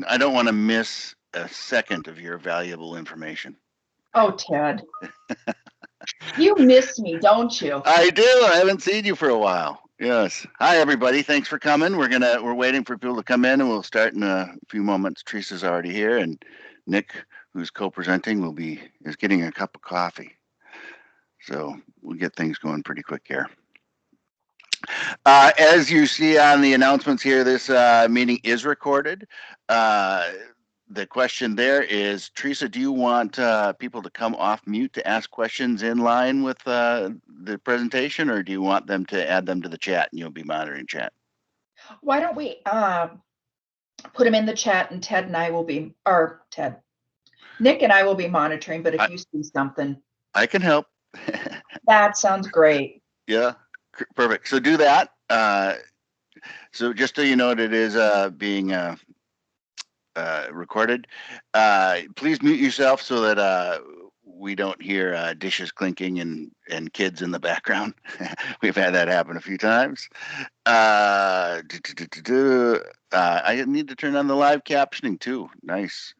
I don't want to miss a second of your valuable information. Oh, Ted. You miss me, don't you? I do. I haven't seen you for a while. Yes. Hi, everybody. Thanks for coming. We're waiting for people to come in, and we'll start in a few moments. Teresa's already here, and Nick, who's co-presenting, is getting a cup of coffee. So we'll get things going pretty quick here. As you see on the announcements here, this meeting is recorded. The question there is, Teresa, do you want people to come off mute to ask questions in line with the presentation, or do you want them to add them to the chat and you'll be monitoring chat? Why don't we put them in the chat, and Ted and I will be, or Ted, Nick and I will be monitoring, but if you see something. I can help. That sounds great. Yeah, perfect. So do that. So just so you know, it is being recorded. Please mute yourself so that we don't hear dishes clinking and kids in the background. We've had that happen a few times. I need to turn on the live captioning too. Nice.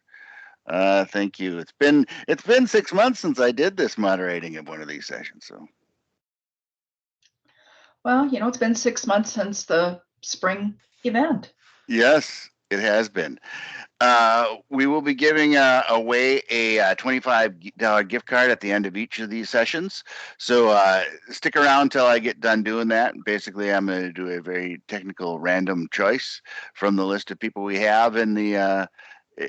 Thank you. It's been 6 months since I did this moderating of one of these sessions. So. Well, you know, it's been 6 months since the spring event. Yes, it has been. We will be giving away a $25 gift card at the end of each of these sessions. So stick around till I get done doing that. Basically, I'm going to do a very technical random choice from the list of people we have in the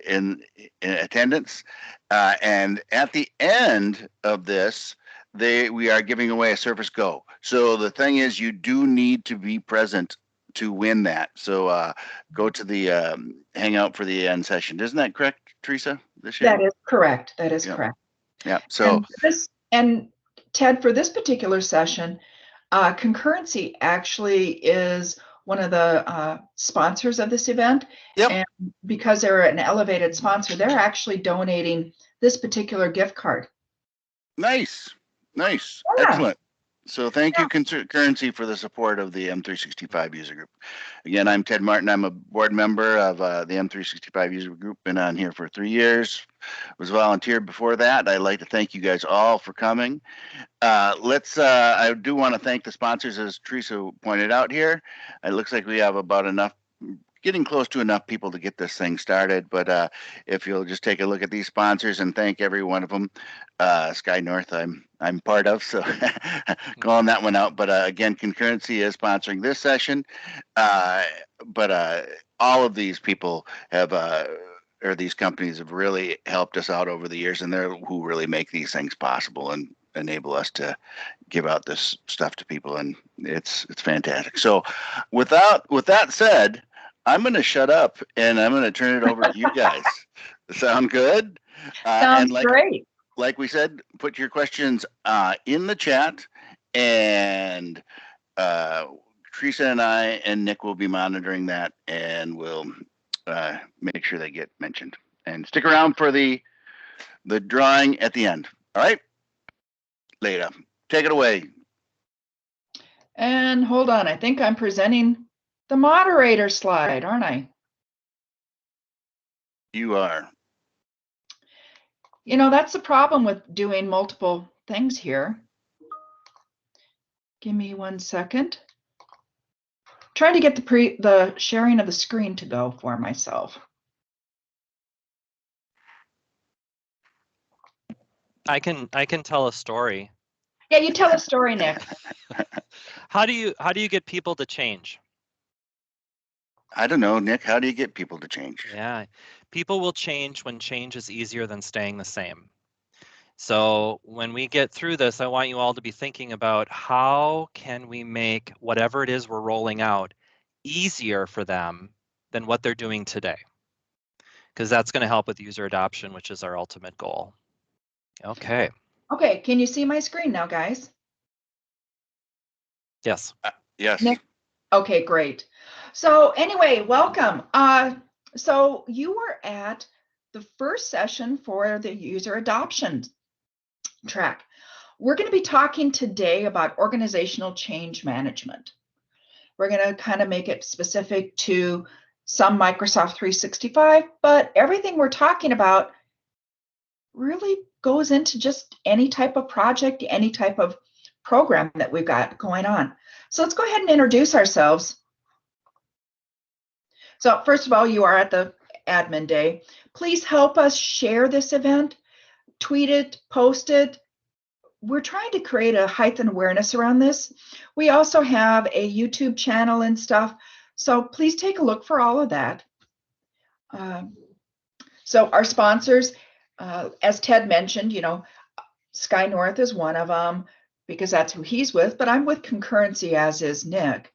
in attendance. And at the end of this, we are giving away a Surface Go. So the thing is, you do need to be present to win that. So go to the Hangout for the end session. Isn't that correct, Teresa? This year? That is correct. That is correct. Yeah. So and Ted, for this particular session, Concurrency actually is one of the sponsors of this event. Yep. And because they're an elevated sponsor, they're actually donating this particular gift card. Nice. Nice. Yeah. Excellent. So thank you, Concurrency, for the support of the M365 user group. Again, I'm Ted Martin. I'm a board member of the M365 user group. Been on here for 3 years. Was volunteered before that. I'd like to thank you guys all for coming. I do want to thank the sponsors, as Teresa pointed out here. It looks like we have about enough, getting close to enough people to get this thing started. But if you'll just take a look at these sponsors and thank every one of them. Sky North, I'm part of, so calling that one out. But again, Concurrency is sponsoring this session. But all of these people have, or these companies have really helped us out over the years, and they're who really make these things possible and enable us to give out this stuff to people, and it's fantastic. So with that said, I'm going to shut up and I'm going to turn it over to you guys. Sound good? Sounds great. Like we said, put your questions in the chat, and Teresa and I and Nick will be monitoring that, and we'll make sure they get mentioned. And stick around for the drawing at the end. All right? Later. Take it away. And hold on, I think I'm presenting the moderator slide, aren't I? You are. You know, that's the problem with doing multiple things here. Give me 1 second. Trying to get the sharing of the screen to go for myself. I can tell a story. Yeah, you tell a story, Nick. How do you get people to change? I don't know, Nick. How do you get people to change? Yeah, people will change when change is easier than staying the same. So when we get through this, I want you all to be thinking about how can we make whatever it is we're rolling out easier for them than what they're doing today, because that's going to help with user adoption, which is our ultimate goal. Okay. Okay, can you see my screen now, guys? Yes. Yes. Nick? Okay, great. So anyway, welcome. So you were at the first session for the user adoption track. We're going to be talking today about organizational change management. We're going to kind of make it specific to some Microsoft 365, but everything we're talking about really goes into just any type of project, any type of program that we've got going on. So let's go ahead and introduce ourselves. So first of all, you are at the admin day. Please help us share this event, tweet it, post it. We're trying to create a heightened awareness around this. We also have a YouTube channel and stuff. So please take a look for all of that. So our sponsors, as Ted mentioned, you know, Sky North is one of them because that's who he's with, but I'm with Concurrency, as is Nick.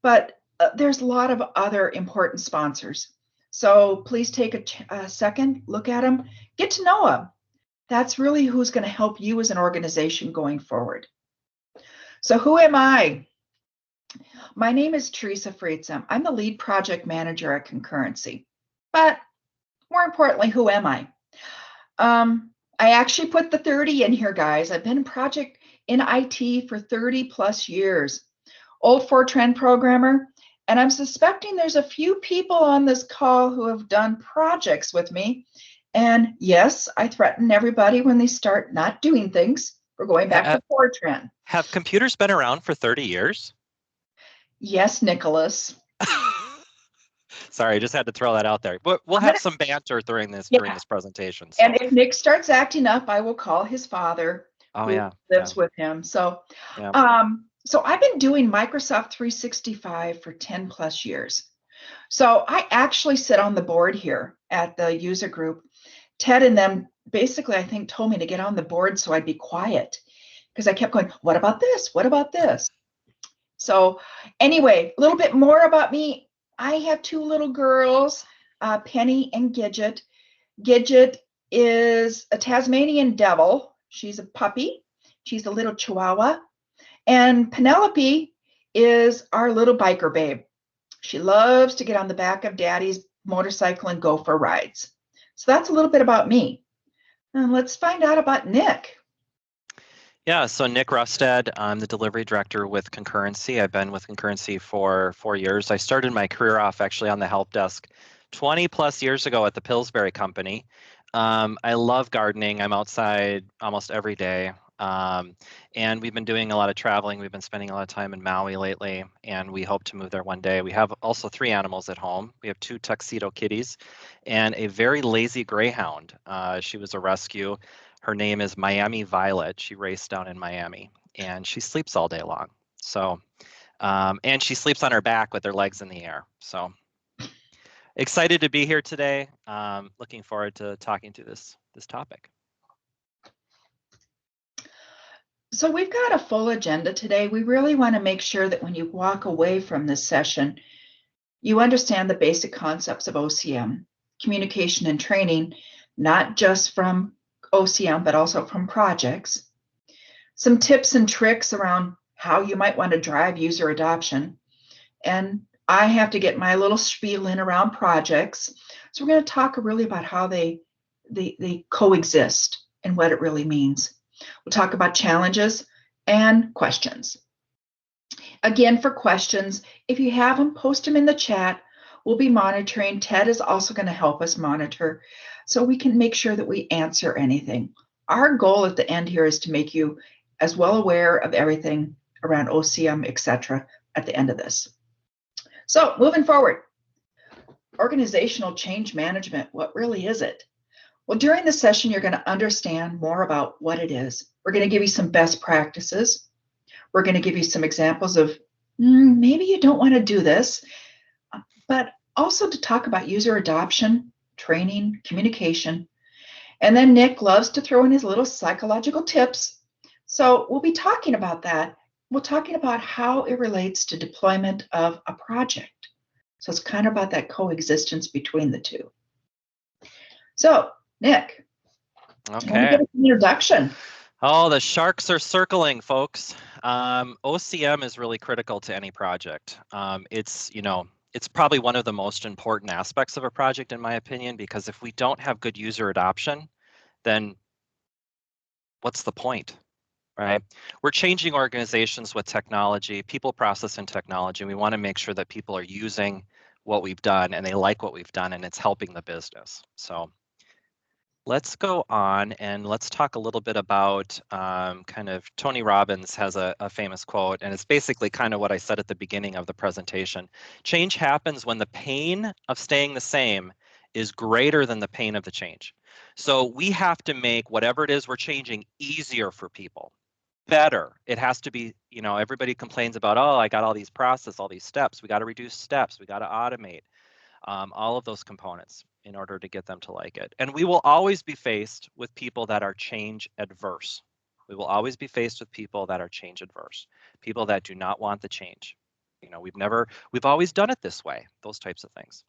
But there's a lot of other important sponsors. So please take a second, look at them, get to know them. That's really who's going to help you as an organization going forward. So who am I? My name is Teresa Friedsam. I'm the lead project manager at Concurrency. But more importantly, who am I? I actually put the 30 in here, guys. I've been in IT for 30 plus years. Old Fortran programmer. And I'm suspecting there's a few people on this call who have done projects with me. And yes, I threaten everybody when they start not doing things. We're going back to Fortran. Have computers been around for 30 years? Yes, Nicholas. Sorry, I just had to throw that out there. But we'll have some banter during this presentation. So. And if Nick starts acting up, I will call his father, who lives with him. So, so I've been doing Microsoft 365 for 10 plus years. So I actually sit on the board here at the user group. Ted and them basically, I think, told me to get on the board so I'd be quiet because I kept going, what about this? What about this? So anyway, a little bit more about me. I have two little girls, Penny and Gidget. Gidget is a Tasmanian devil. She's a puppy. She's a little chihuahua. And Penelope is our little biker babe. She loves to get on the back of Daddy's motorcycle and go for rides. So that's a little bit about me. And let's find out about Nick. Yeah, so Nick Rustad, I'm the delivery director with Concurrency. I've been with Concurrency for 4 years. I started my career off actually on the help desk 20 plus years ago at the Pillsbury Company. I love gardening. I'm outside almost every day. And we've been doing a lot of traveling. We've been spending a lot of time in Maui lately, and we hope to move there one day. We have also 3 animals at home. We have 2 tuxedo kitties and a very lazy greyhound. She was a rescue. Her name is Miami Violet. She raced down in Miami, and she sleeps all day long. So, and she sleeps on her back with her legs in the air. So excited to be here today. Looking forward to talking to this topic. So we've got a full agenda today. We really want to make sure that when you walk away from this session, you understand the basic concepts of OCM, communication and training, not just from OCM, but also from projects. Some tips and tricks around how you might want to drive user adoption. And I have to get my little spiel in around projects. So we're going to talk really about how they coexist and what it really means. We'll talk about challenges and questions. Again, for questions, if you have them, post them in the chat. We'll be monitoring. Ted is also going to help us monitor so we can make sure that we answer anything. Our goal at the end here is to make you as well aware of everything around OCM, etc. at the end of this. So moving forward, organizational change management, what really is it? Well, during the session, you're going to understand more about what it is. We're going to give you some best practices. We're going to give you some examples of maybe you don't want to do this, but also to talk about user adoption, training, communication. And then Nick loves to throw in his little psychological tips. So we'll be talking about that. We're talking about how it relates to deployment of a project. So it's kind of about that coexistence between the two. So Nick, okay, give us an introduction. Oh, the sharks are circling, folks. OCM is really critical to any project. It's probably one of the most important aspects of a project, in my opinion, because if we don't have good user adoption, then what's the point, right? We're changing organizations with technology, people, process, and technology. We want to make sure that people are using what we've done and they like what we've done and it's helping the business. So let's go on and let's talk a little bit about kind of Tony Robbins has a famous quote, and it's basically kind of what I said at the beginning of the presentation. Change happens when the pain of staying the same is greater than the pain of the change. So we have to make whatever it is we're changing easier for people, better. It has to be, everybody complains about, oh, I got all these processes, all these steps. We got to reduce steps. We got to automate all of those components in order to get them to like it. And we will always be faced with people that are change adverse. We will always be faced with people that are change adverse, people that do not want the change. We've always done it this way, those types of things.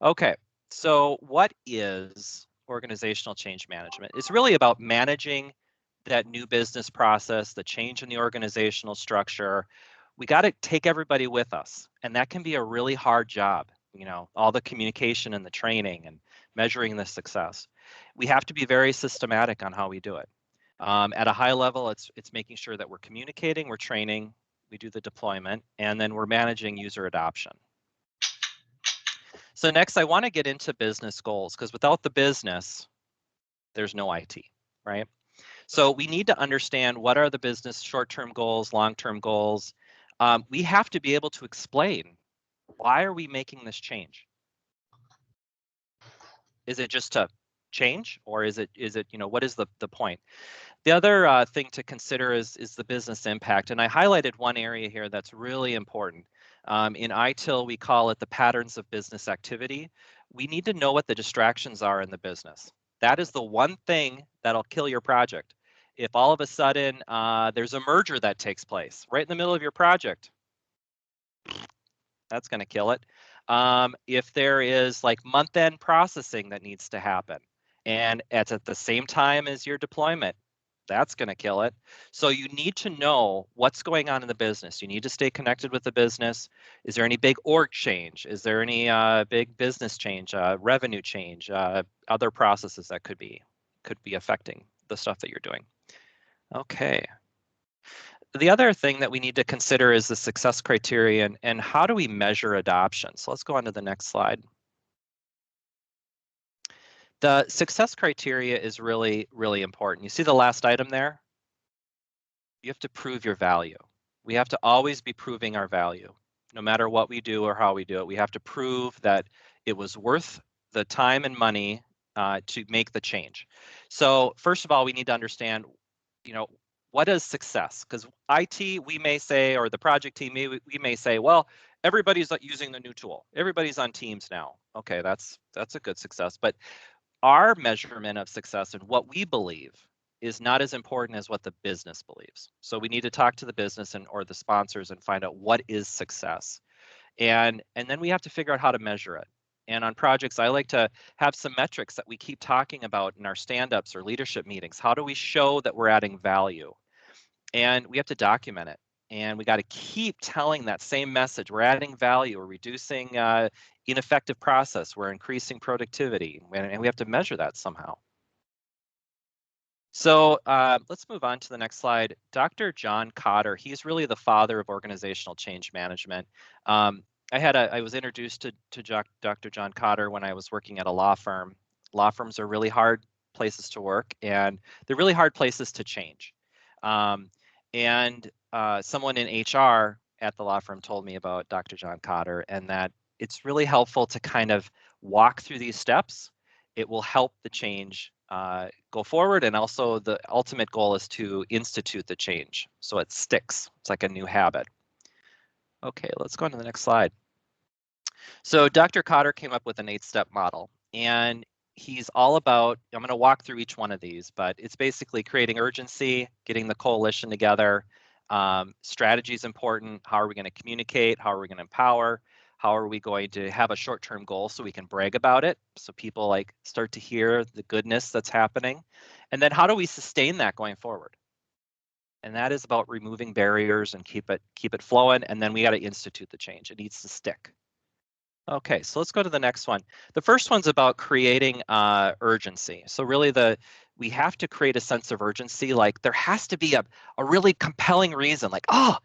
Okay, so what is organizational change management? It's really about managing that new business process, the change in the organizational structure. We got to take everybody with us, and that can be a really hard job. All the communication and the training and measuring the success. We have to be very systematic on how we do it. At a high level, it's making sure that we're communicating, we're training, we do the deployment, and then we're managing user adoption. So next, I want to get into business goals, because without the business, there's no IT, right? So we need to understand what are the business short-term goals, long-term goals. We have to be able to explain, why are we making this change? Is it just to change, or is it what is the point? The other thing to consider is the business impact. And I highlighted one area here that's really important. In ITIL, we call it the patterns of business activity. We need to know what the distractions are in the business. That is the one thing that'll kill your project. If all of a sudden there's a merger that takes place right in the middle of your project, that's going to kill it. If there is like month-end processing that needs to happen, and it's at the same time as your deployment, that's going to kill it. So you need to know what's going on in the business. You need to stay connected with the business. Is there any big org change? Is there any big business change, revenue change, other processes that could be affecting the stuff that you're doing? Okay. The other thing that we need to consider is the success criterion and how do we measure adoption? So let's go on to the next slide. The success criteria is really, really important. You see the last item there? You have to prove your value. We have to always be proving our value. No matter what we do or how we do it, we have to prove that it was worth the time and money to make the change. So first of all, we need to understand, what is success? Because IT, we may say, or the project team, we may say, well, everybody's using the new tool. Everybody's on Teams now. Okay, that's a good success. But our measurement of success and what we believe is not as important as what the business believes. So we need to talk to the business or the sponsors and find out what is success. And then we have to figure out how to measure it. And on projects, I like to have some metrics that we keep talking about in our stand-ups or leadership meetings. How do we show that we're adding value? And we have to document it. And we got to keep telling that same message. We're adding value, we're reducing ineffective process, we're increasing productivity, and we have to measure that somehow. So let's move on to the next slide. Dr. John Kotter, he's really the father of organizational change management. I was introduced to Dr. John Kotter when I was working at a law firm. Law firms are really hard places to work, and they're really hard places to change. Someone in HR at the law firm told me about Dr. John Kotter, and that it's really helpful to kind of walk through these steps. It will help the change go forward, and also the ultimate goal is to institute the change so it sticks. It's like a new habit. Okay, let's go on to the next slide. So Dr. Kotter came up with an 8-step model, and he's all about, I'm going to walk through each one of these, but it's basically creating urgency, getting the coalition together. Strategy is important. How are we going to communicate? How are we going to empower? How are we going to have a short-term goal so we can brag about it, so people start to hear the goodness that's happening? And then how do we sustain that going forward? And that is about removing barriers and keep it flowing. And then we got to institute the change. It needs to stick. Okay, so let's go to the next one. The first one's about creating urgency. So really we have to create a sense of urgency. Like there has to be a really compelling reason, like, oh,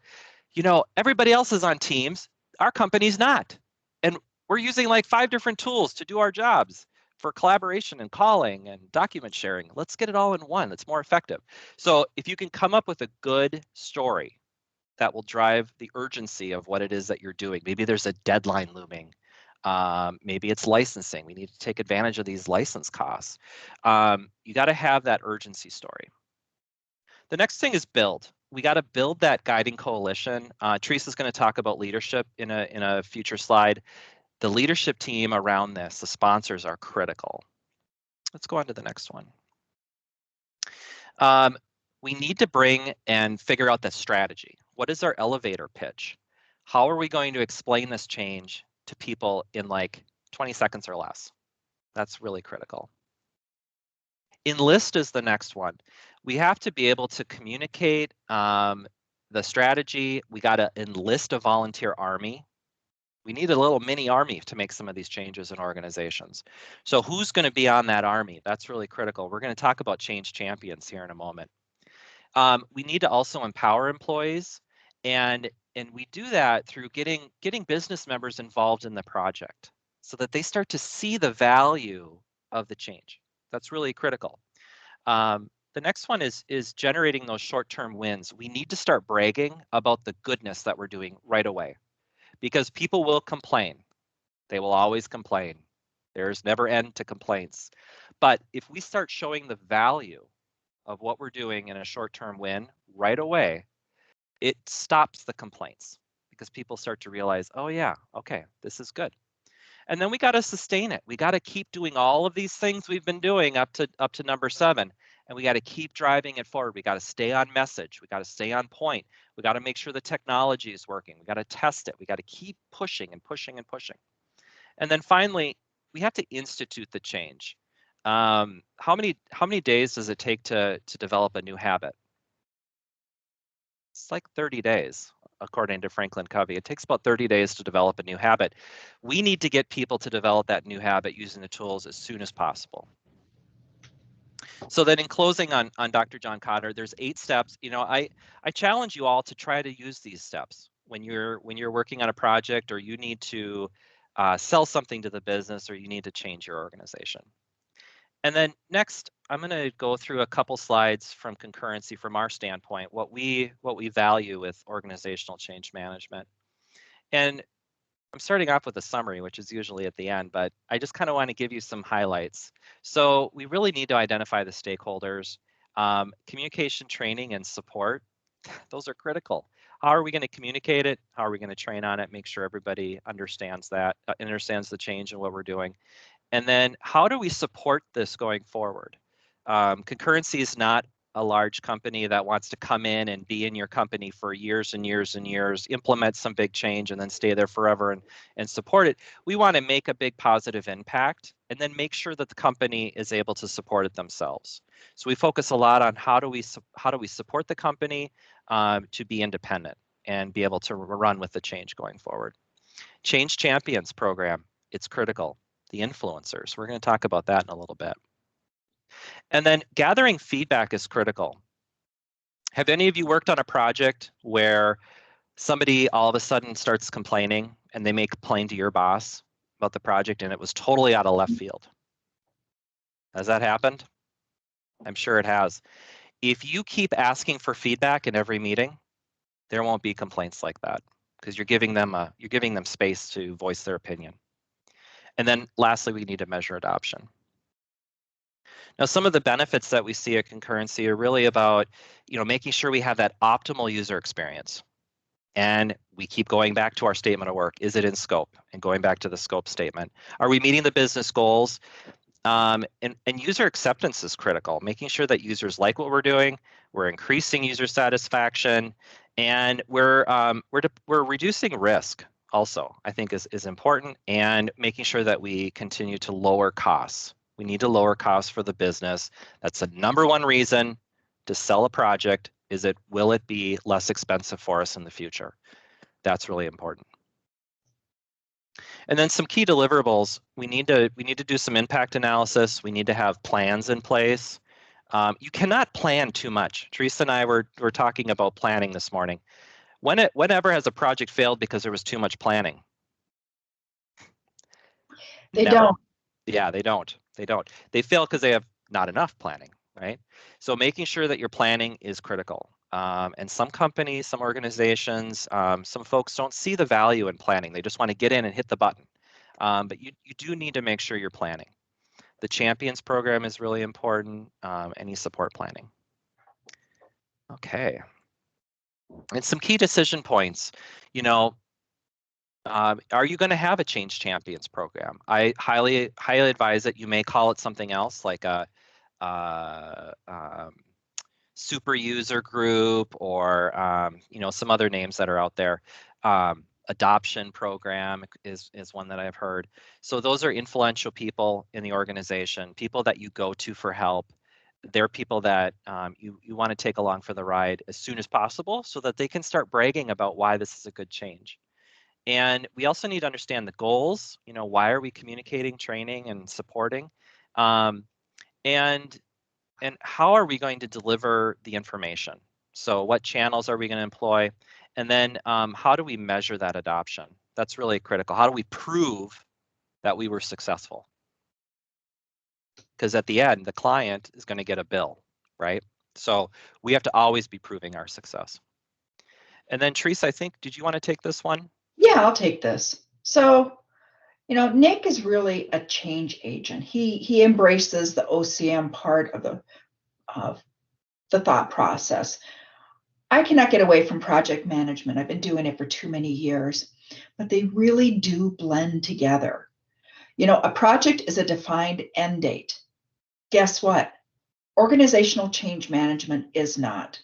everybody else is on Teams, our company's not. And We're using like 5 different tools to do our jobs for collaboration and calling and document sharing. Let's get it all in one. That's more effective. So if you can come up with a good story that will drive the urgency of what it is that you're doing. Maybe there's a deadline looming. Maybe it's licensing. We need to take advantage of these license costs. You got to have that urgency story. The next thing is build. We got to build that guiding coalition. Teresa's going to talk about leadership in a future slide. The leadership team around this, the sponsors, are critical. Let's go on to the next one. We need to bring and figure out the strategy. What is our elevator pitch? How are we going to explain this change to people in like 20 seconds or less? That's really critical. Enlist is the next one. We have to be able to communicate the strategy. We got to enlist a volunteer army. We need a little mini army to make some of these changes in organizations. So who's going to be on that army? That's really critical. We're going to talk about change champions here in a moment. We need to also empower employees, and we do that through getting business members involved in the project so that they start to see the value of the change. That's really critical. The next one is generating those short-term wins. We need to start bragging about the goodness that we're doing right away, because people will complain. They will always complain. There's never end to complaints. But if we start showing the value of what we're doing in a short-term win right away, it stops the complaints because people start to realize, oh yeah, okay, this is good. And then we got to sustain it. We got to keep doing all of these things we've been doing up to number 7, and we got to keep driving it forward. We got to stay on message. We got to stay on point. We got to make sure the technology is working. We got to test it. We got to keep pushing and pushing and pushing. And then finally, we have to institute the change. How many days does it take to develop a new habit? It's like 30 days, according to Franklin Covey. It takes about 30 days to develop a new habit. We need to get people to develop that new habit using the tools as soon as possible. So then in closing on Dr. John Cotter, there's 8 steps. You know, I challenge you all to try to use these steps when you're working on a project, or you need to sell something to the business, or you need to change your organization. And then next, I'm going to go through a couple slides from concurrency from our standpoint, what we value with organizational change management. And I'm starting off with a summary, which is usually at the end, but I just kind of want to give you some highlights. So we really need to identify the stakeholders. Communication, training, and support, those are critical. How are we going to communicate it? How are we going to train on it? Make sure everybody understands that, understands the change and what we're doing. And then how do we support this going forward? Concurrency is not a large company that wants to come in and be in your company for years and years and years, implement some big change and then stay there forever and support it. We want to make a big positive impact and then make sure that the company is able to support it themselves. So we focus a lot on how do we support the company to be independent and be able to run with the change going forward. Change Champions program, it's critical. The influencers, we're going to talk about that in a little bit. And then gathering feedback is critical. Have any of you worked on a project where somebody all of a sudden starts complaining and they may complain to your boss about the project and it was totally out of left field? Has that happened? I'm sure it has. If you keep asking for feedback in every meeting, there won't be complaints like that because you're giving them space to voice their opinion. And then lastly, we need to measure adoption. Now, some of the benefits that we see at concurrency are really about, making sure we have that optimal user experience. And we keep going back to our statement of work. Is it in scope? And going back to the scope statement. Are we meeting the business goals? And user acceptance is critical, making sure that users like what we're doing, we're increasing user satisfaction, and we're reducing risk also, I think is important, and making sure that we continue to lower costs. We need to lower costs for the business. That's the number one reason to sell a project, will it be less expensive for us in the future? That's really important. And then some key deliverables, we need to do some impact analysis. We need to have plans in place. You cannot plan too much. Teresa and I were talking about planning this morning. Whenever has a project failed because there was too much planning? They Never. don't. Yeah, they don't. They don't. They fail because they have not enough planning, right? So making sure that your planning is critical. And some companies, some organizations, some folks don't see the value in planning. They just want to get in and hit the button. But you do need to make sure you're planning. The Champions program is really important. Any support planning. Okay. And some key decision points. You know, are you going to have a Change Champions program? I highly advise that you may call it something else, like a super user group, or you know, some other names that are out there. Adoption program is one that I've heard. So those are influential people in the organization, people that you go to for help. They're people that you want to take along for the ride as soon as possible, so that they can start bragging about why this is a good change. And we also need to understand the goals. You know, why are we communicating, training, and supporting? And how are we going to deliver the information? So what channels are we going to employ? And then how do we measure that adoption? That's really critical. How do we prove that we were successful? Because at the end, the client is going to get a bill, right? So we have to always be proving our success. And then Teresa, I think, did you want to take this one? Yeah, I'll take this. So, you know, Nick is really a change agent. He embraces the OCM part of the thought process. I cannot get away from project management. I've been doing it for too many years, but they really do blend together. You know, a project is a defined end date. Guess what? Organizational change management is not.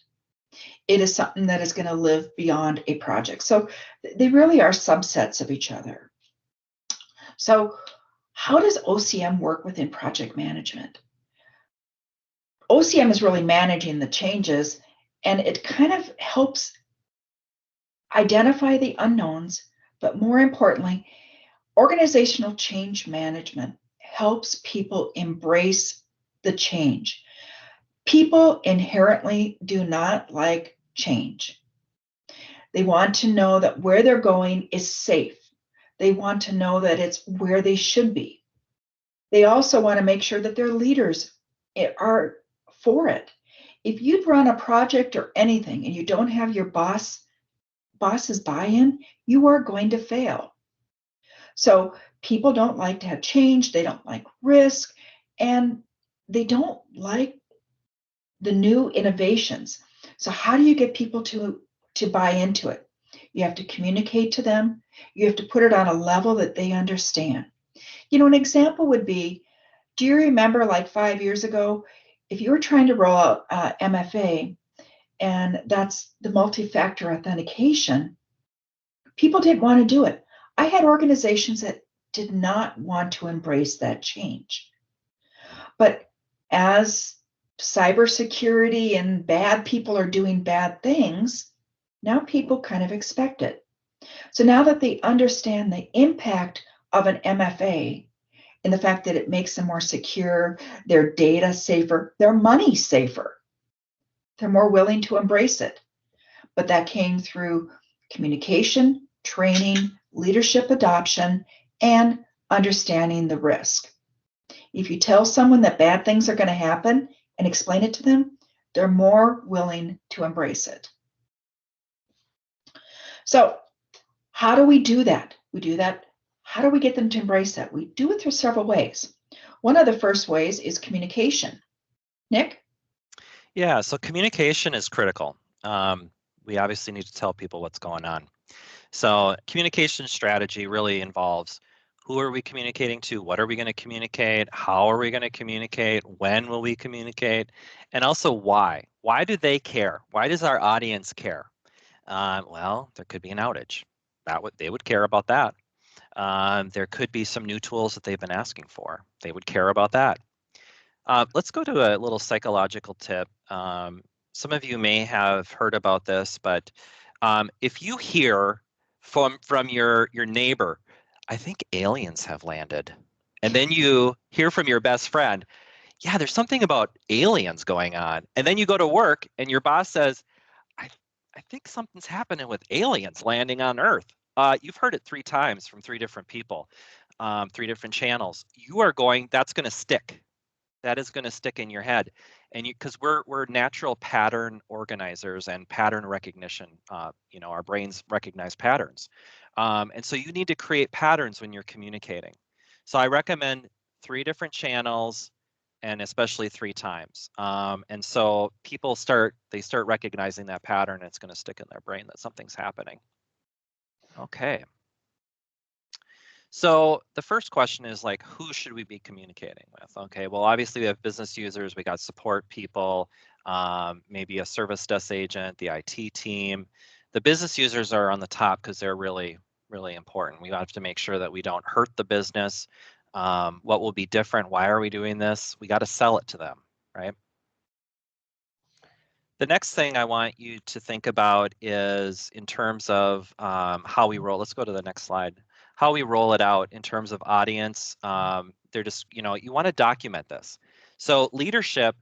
It is something that is going to live beyond a project. So they really are subsets of each other. So how does OCM work within project management? OCM is really managing the changes, and it kind of helps identify the unknowns, but more importantly, organizational change management helps people embrace the change. People inherently do not like change. They want to know that where they're going is safe. They want to know that it's where they should be. They also want to make sure that their leaders are for it. If you run a project or anything and you don't have your boss's buy-in, you are going to fail. So people don't like to have change, they don't like risk, and they don't like the new innovations. So how do you get people to buy into it? You have to communicate to them. You have to put it on a level that they understand. You know, an example would be, do you remember like 5 years ago, if you were trying to roll out MFA, and that's the multi-factor authentication, people didn't want to do it. I had organizations that did not want to embrace that change. But as cybersecurity and bad people are doing bad things, now people kind of expect it. So now that they understand the impact of an MFA and the fact that it makes them more secure, their data safer, their money safer, they're more willing to embrace it. But that came through communication, training, leadership adoption, and understanding the risk. If you tell someone that bad things are going to happen and explain it to them, they're more willing to embrace it. So how do we do that? We do that. How do we get them to embrace that? We do it through several ways. One of the first ways is communication. Nick? Yeah, so communication is critical. We obviously need to tell people what's going on. So communication strategy really involves, who are we communicating to? What are we going to communicate? How are we going to communicate? When will we communicate? And also why? Why do they care? Why does our audience care? Well, there could be an outage. They would care about that. There could be some new tools that they've been asking for. They would care about that. Let's go to a little psychological tip. Some of you may have heard about this, but if you hear from your neighbor, I think aliens have landed, and then you hear from your best friend, yeah, there's something about aliens going on, and then you go to work and your boss says, I think something's happening with aliens landing on Earth. You've heard it 3 times from 3 different people. 3 different channels, that's going to stick. That is going to stick in your head. And because we're natural pattern organizers and pattern recognition, our brains recognize patterns. And so you need to create patterns when you're communicating. So I recommend 3 different channels, and especially 3 times. And so people start recognizing that pattern, and it's going to stick in their brain that something's happening. Okay. So the first question is like, who should we be communicating with? Okay, well, obviously we have business users, we got support people, maybe a service desk agent, the IT team. The business users are on the top because they're really, really important. We have to make sure that we don't hurt the business. What will be different? Why are we doing this? We got to sell it to them, right? The next thing I want you to think about is in terms of how we roll. Let's go to the next slide. How we roll it out in terms of audience. They're just, you want to document this. So leadership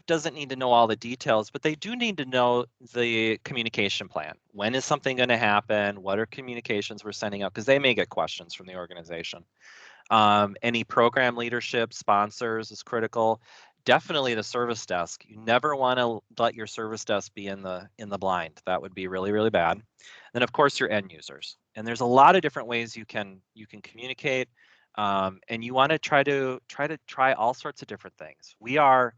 doesn't need to know all the details, but they do need to know the communication plan. When is something going to happen? What are communications we're sending out? Because they may get questions from the organization. Any program leadership, sponsors is critical. Definitely the service desk. You never want to let your service desk be in the blind. That would be really, really bad. Then of course your end users. And there's a lot of different ways you can communicate. And you want to try all sorts of different things. We are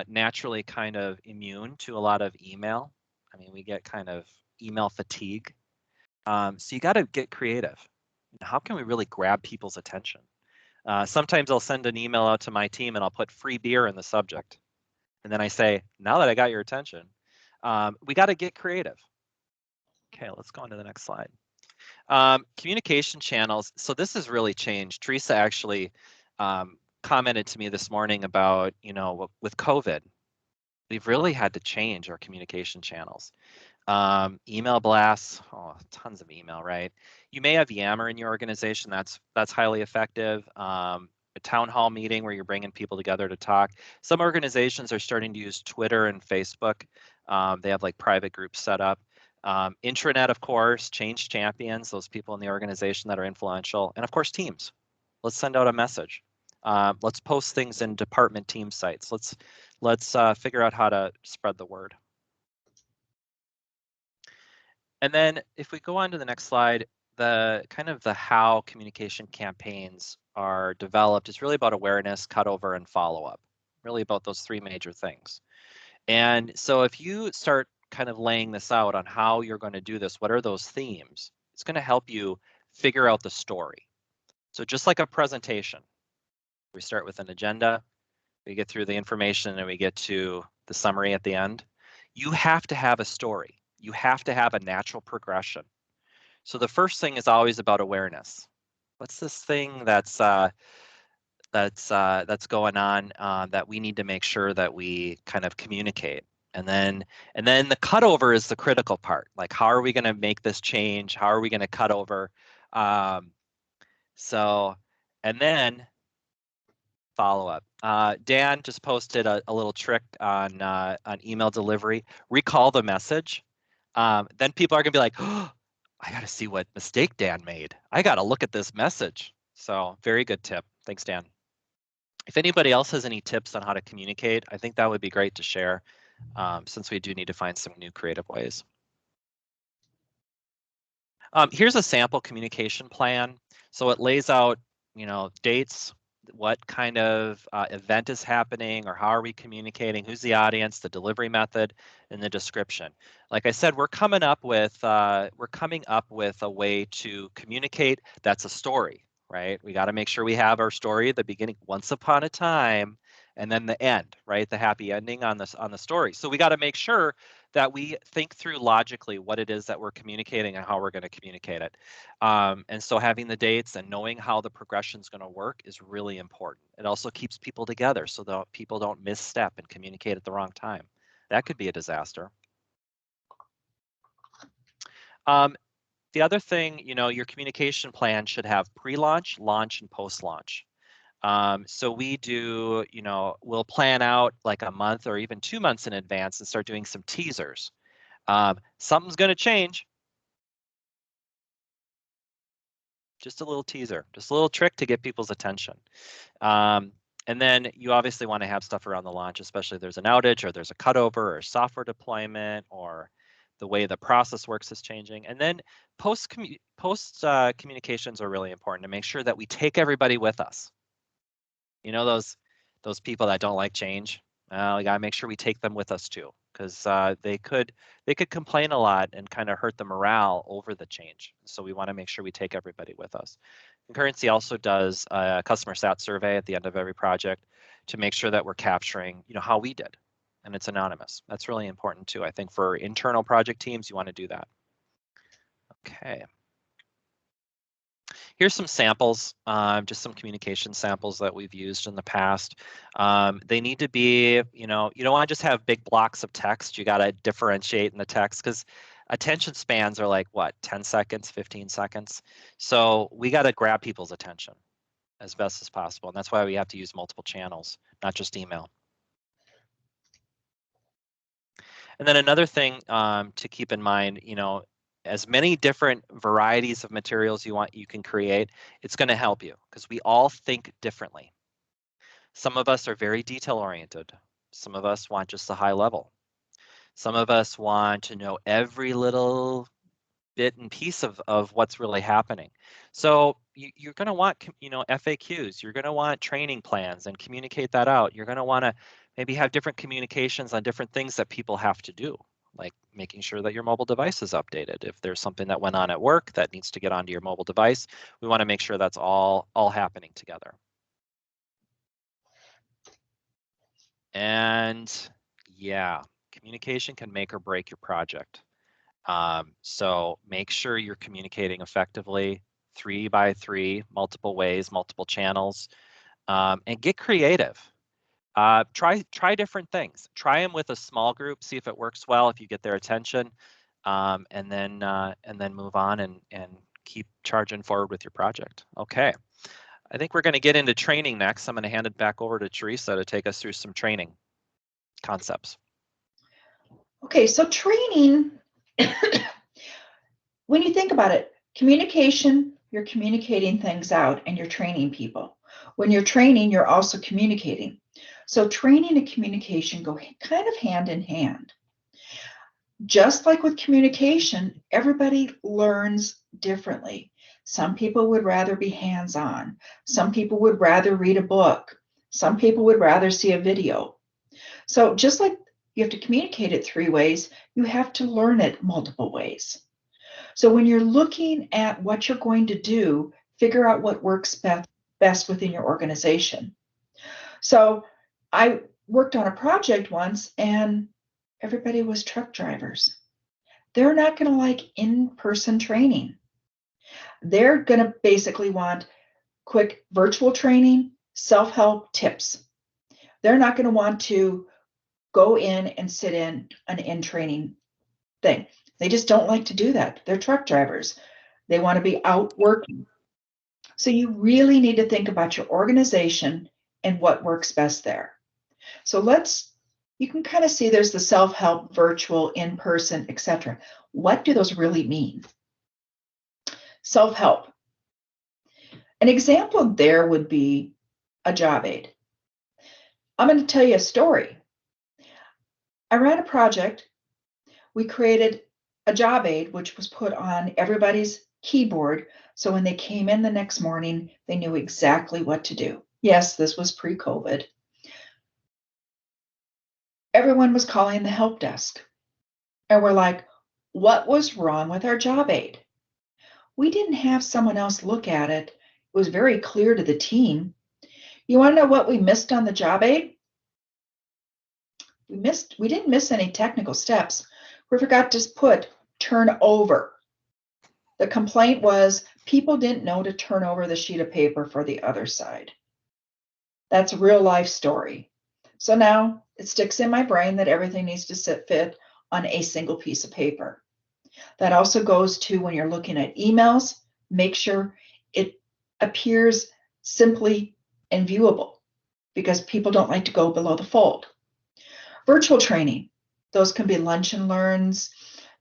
naturally kind of immune to a lot of email. I mean, we get kind of email fatigue. So you got to get creative. How can we really grab people's attention? Sometimes I'll send an email out to my team and I'll put free beer in the subject. And then I say, now that I got your attention, we got to get creative. Okay, let's go on to the next slide. Communication channels. So this has really changed. Teresa actually commented to me this morning about, with COVID, we've really had to change our communication channels. Email blasts, tons of email, right? You may have Yammer in your organization. That's highly effective. A town hall meeting where you're bringing people together to talk. Some organizations are starting to use Twitter and Facebook. They have like private groups set up. Intranet, of course, change champions, those people in the organization that are influential. And of course, teams. Let's send out a message. Let's post things in department team sites. Let's figure out how to spread the word. And then if we go on to the next slide, the how communication campaigns are developed is really about awareness, cutover, and follow-up, really about those 3 major things. And so if you start kind of laying this out on how you're going to do this, what are those themes, it's going to help you figure out the story. So just like a presentation, we start with an agenda, we get through the information, and we get to the summary at the end. You have to have a story. You have to have a natural progression. So the first thing is always about awareness. What's this thing that's going on that we need to make sure that we kind of communicate? And then the cutover is the critical part. Like, how are we going to make this change? How are we going to cut over? And then follow up. Dan just posted a little trick on email delivery. Recall the message. Then people are gonna be like, oh, I gotta see what mistake Dan made. I gotta look at this message. So very good tip. Thanks, Dan. If anybody else has any tips on how to communicate, I think that would be great to share, since we do need to find some new creative ways. Here's a sample communication plan. So it lays out, dates, what kind of event is happening, or how are we communicating, who's the audience, the delivery method, and the description. Like I said, we're coming up with a way to communicate that's a story, right? We got to make sure we have our story at the beginning, once upon a time, and then the end, right? The happy ending on the story. So we got to make sure that we think through logically what it is that we're communicating and how we're going to communicate it. And so having the dates and knowing how the progression is going to work is really important. It also keeps people together so that people don't misstep and communicate at the wrong time. That could be a disaster. The other thing, your communication plan should have pre-launch, launch, and post-launch. So we do, we'll plan out like a month or even 2 months in advance and start doing some teasers. Something's going to change. Just a little teaser, just a little trick to get people's attention. And then you obviously want to have stuff around the launch, especially if there's an outage or there's a cutover or software deployment or the way the process works is changing. And then post communications are really important to make sure that we take everybody with us. You know, those people that don't like change, we got to make sure we take them with us too, because they could complain a lot and kind of hurt the morale over the change. So we want to make sure we take everybody with us. Concurrency also does a customer sat survey at the end of every project to make sure that we're capturing, you know, how we did, and it's anonymous. That's really important too. I think for internal project teams, you want to do that. Okay. Here's some samples, just some communication samples that we've used in the past. They need to be, you know, you don't want to just have big blocks of text. You got to differentiate in the text because attention spans are like what, 10 seconds, 15 seconds. So we got to grab people's attention as best as possible. And that's why we have to use multiple channels, not just email. And then another thing to keep in mind, you know, as many different varieties of materials you can create, it's going to help you because we all think differently. Some of us are very detail oriented. Some of us want just a high level. Some of us want to know every little bit and piece of what's really happening. So you're going to want, you know, FAQs. You're going to want training plans and communicate that out. You're going to want to maybe have different communications on different things that people have to do, like making sure that your mobile device is updated. If there's something that went on at work that needs to get onto your mobile device, we want to make sure that's all happening together. And yeah, communication can make or break your project. So make sure you're communicating effectively, 3 by 3, multiple ways, multiple channels, and get creative. Try different things. Try them with a small group, see if it works well, if you get their attention, and then move on and keep charging forward with your project. Okay, I think we're going to get into training next. I'm going to hand it back over to Teresa to take us through some training concepts. Okay, so training, when you think about it, communication, you're communicating things out and you're training people. When you're training, you're also communicating. So training and communication go kind of hand in hand. Just like with communication, everybody learns differently. Some people would rather be hands-on. Some people would rather read a book. Some people would rather see a video. So just like you have to communicate it 3 ways, you have to learn it multiple ways. So when you're looking at what you're going to do, figure out what works best within your organization. So I worked on a project once and everybody was truck drivers. They're not going to like in-person training. They're going to basically want quick virtual training, self-help tips. They're not going to want to go in and sit in an in-training thing. They just don't like to do that. They're truck drivers. They want to be out working. So you really need to think about your organization and what works best there. So you can kind of see there's the self-help, virtual, in-person, etc. What do those really mean? Self-help. An example there would be a job aid. I'm going to tell you a story. I ran a project. We created a job aid, which was put on everybody's keyboard. So when they came in the next morning, they knew exactly what to do. Yes, this was pre-COVID. Everyone was calling the help desk. And we're like, what was wrong with our job aid? We didn't have someone else look at it. It was very clear to the team. You want to know what we missed on the job aid? We didn't miss any technical steps. We forgot to put turn over. The complaint was people didn't know to turn over the sheet of paper for the other side. That's a real life story. So now it sticks in my brain that everything needs to fit on a single piece of paper. That also goes to when you're looking at emails, make sure it appears simply and viewable because people don't like to go below the fold. Virtual training, those can be lunch and learns.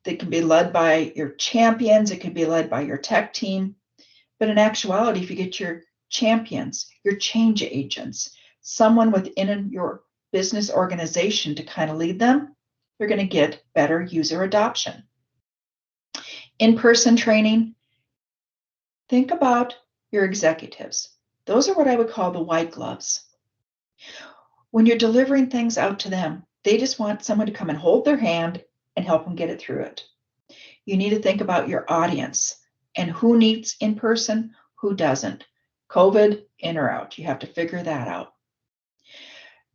They can be led by your champions. It can be led by your tech team. But in actuality, if you get your champions, your change agents, someone within your business organization to kind of lead them, you're going to get better user adoption. In-person training, think about your executives. Those are what I would call the white gloves. When you're delivering things out to them, they just want someone to come and hold their hand and help them get it through it. You need to think about your audience and who needs in-person, who doesn't. COVID, in or out. You have to figure that out.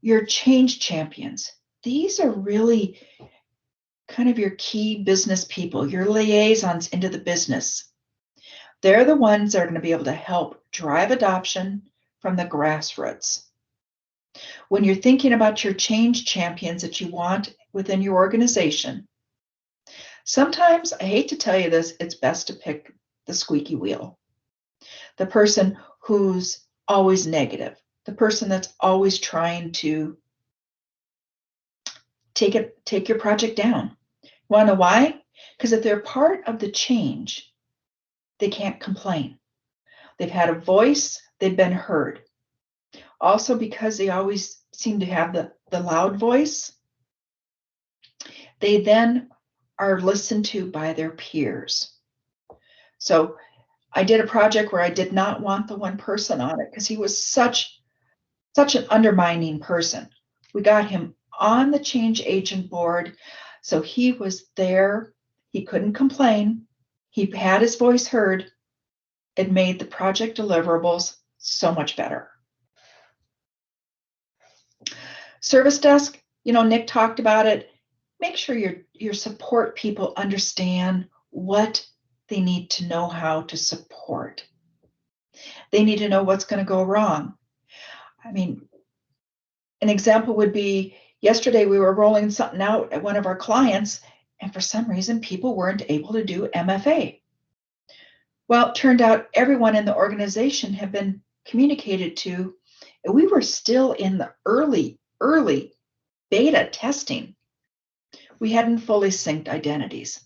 Your change champions. These are really kind of your key business people, your liaisons into the business. They're the ones that are going to be able to help drive adoption from the grassroots. When you're thinking about your change champions that you want within your organization, sometimes, I hate to tell you this, it's best to pick the squeaky wheel. The person who's always negative, the person that's always trying to take your project down. Want to know why? Because if they're part of the change, they can't complain. They've had a voice, they've been heard. Also, because they always seem to have the loud voice, they then are listened to by their peers. So I did a project where I did not want the one person on it because he was such an undermining person. We got him on the change agent board, so he was there. He couldn't complain. He had his voice heard. It made the project deliverables so much better. Service desk, Nick talked about it. Make sure your support people understand what they need to know how to support. They need to know what's going to go wrong. I mean, an example would be yesterday we were rolling something out at one of our clients, and for some reason people weren't able to do MFA. Well, it turned out everyone in the organization had been communicated to, and we were still in the early beta testing. We hadn't fully synced identities.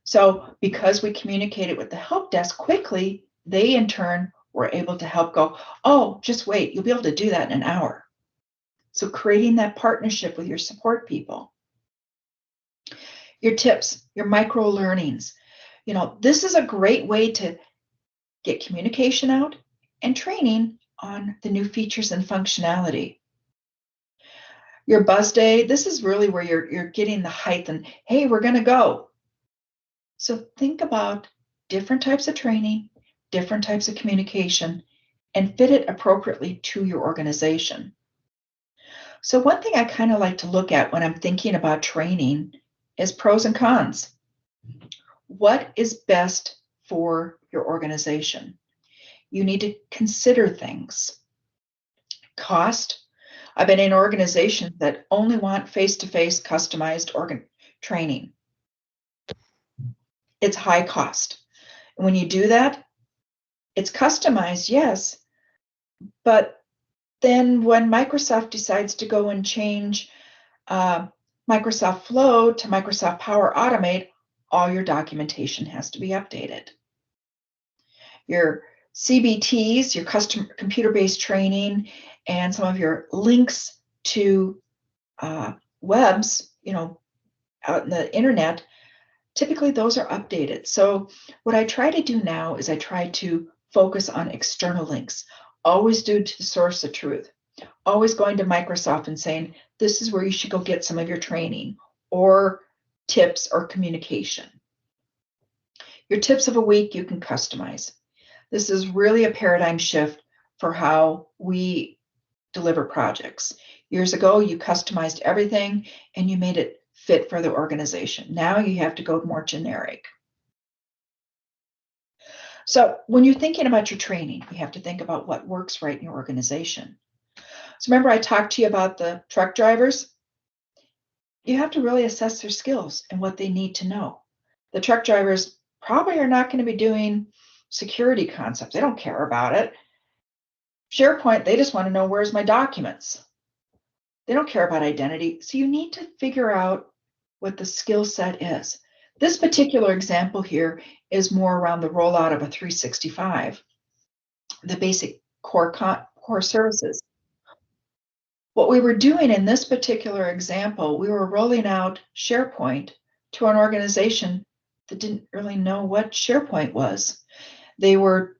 So because we communicated with the help desk quickly, they in turn were able to help go, oh, just wait, you'll be able to do that in an hour. So creating that partnership with your support people. Your tips, your micro learnings. This is a great way to get communication out and training on the new features and functionality. Your buzz day, this is really where you're getting the hype and, hey, we're going to go. So think about different types of training, different types of communication, and fit it appropriately to your organization. So one thing I kind of like to look at when I'm thinking about training is pros and cons. What is best for your organization? You need to consider things. Cost. I've been in organizations that only want face-to-face customized training. It's high cost. And when you do that, it's customized, yes, but then when Microsoft decides to go and change Microsoft Flow to Microsoft Power Automate, all your documentation has to be updated. Your CBTs, your custom computer-based training, and some of your links to webs, out in the internet, typically those are updated. So what I try to do now is I try to focus on external links, always due to the source of truth, always going to Microsoft and saying, this is where you should go get some of your training or tips or communication. Your tips of a week you can customize. This is really a paradigm shift for how we deliver projects. Years ago, you customized everything and you made it fit for the organization. Now you have to go more generic. So when you're thinking about your training, you have to think about what works right in your organization. So remember I talked to you about the truck drivers? You have to really assess their skills and what they need to know. The truck drivers probably are not going to be doing security concepts. They don't care about it. SharePoint, they just want to know where's my documents. They don't care about identity. So you need to figure out what the skill set is. This particular example here is more around the rollout of a 365. the basic core services. What we were doing in this particular example, we were rolling out SharePoint to an organization that didn't really know what SharePoint was. They were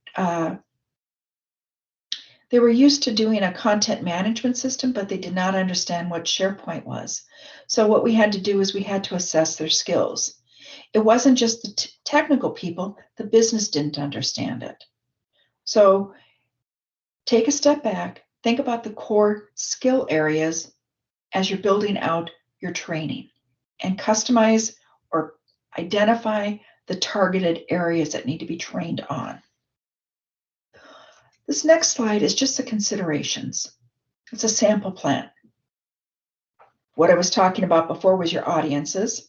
used to doing a content management system, but they did not understand what SharePoint was. So what we had to do is we had to assess their skills. It wasn't just the technical people, the business didn't understand it. So take a step back, think about the core skill areas as you're building out your training, and customize or identify the targeted areas that need to be trained on. This next slide is just the considerations. It's a sample plan. What I was talking about before was your audiences,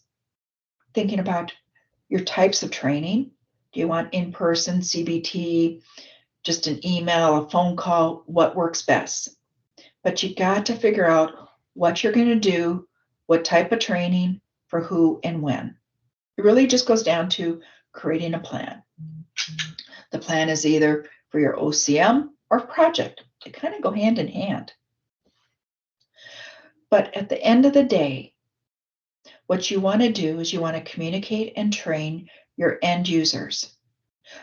thinking about your types of training. Do you want in-person, CBT, just an email, a phone call? What works best? But you got to figure out what you're going to do, what type of training, for who and when. It really just goes down to creating a plan. The plan is either for your OCM or project. They kind of go hand in hand. But at the end of the day, what you want to do is you want to communicate and train your end users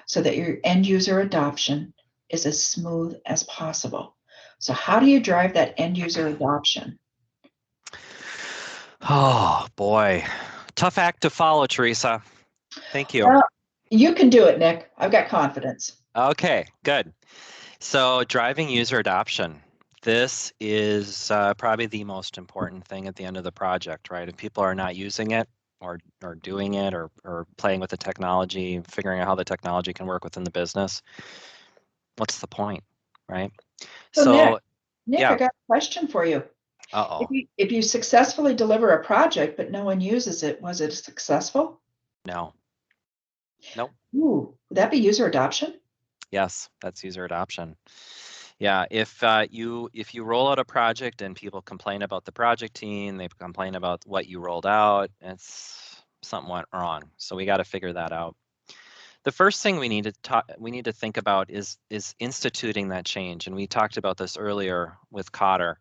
so that your end user adoption is as smooth as possible. So how do you drive that end user adoption? Oh boy, tough act to follow, Teresa. Thank you. Well, you can do it, Nick. I've got confidence. Okay, good. So driving user adoption. This is probably the most important thing at the end of the project, right? If people are not using it or doing it or playing with the technology, figuring out how the technology can work within the business, what's the point, right? So Nick, yeah. I got a question for you. Uh-oh. If you successfully deliver a project but no one uses it, was it successful? No. Nope. Ooh, would that be user adoption? Yes, that's user adoption. Yeah, if you roll out a project and people complain about the project team, they complain about what you rolled out, it's something went wrong. So we got to figure that out. The first thing we need to think about is instituting that change, and we talked about this earlier with Cotter.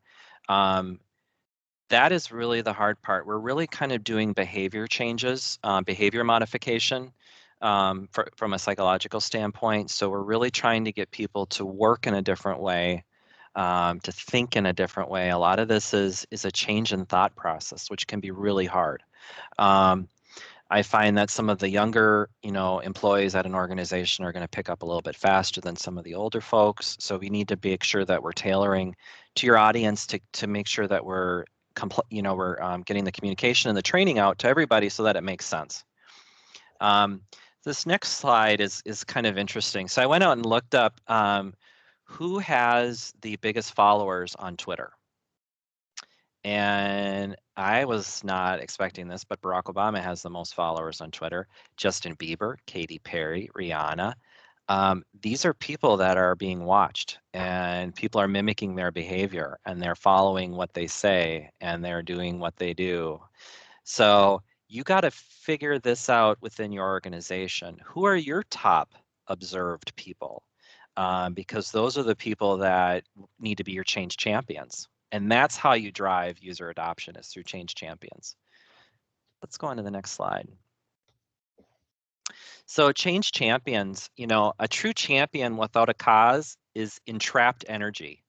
That is really the hard part. We're really kind of doing behavior changes, behavior modification. From a psychological standpoint. So we're really trying to get people to work in a different way, to think in a different way. A lot of this is a change in thought process, which can be really hard. I find that some of the younger, employees at an organization are going to pick up a little bit faster than some of the older folks. So we need to make sure that we're tailoring to your audience to make sure that we're getting the communication and the training out to everybody so that it makes sense. This next slide is kind of interesting. So I went out and looked up who has the biggest followers on Twitter. And I was not expecting this, but Barack Obama has the most followers on Twitter. Justin Bieber, Katy Perry, Rihanna. These are people that are being watched, and people are mimicking their behavior, and they're following what they say, and they're doing what they do. So you got to figure this out within your organization. Who are your top observed people? Because those are the people that need to be your change champions. And that's how you drive user adoption, is through change champions. Let's go on to the next slide. So change champions, a true champion without a cause is entrapped energy.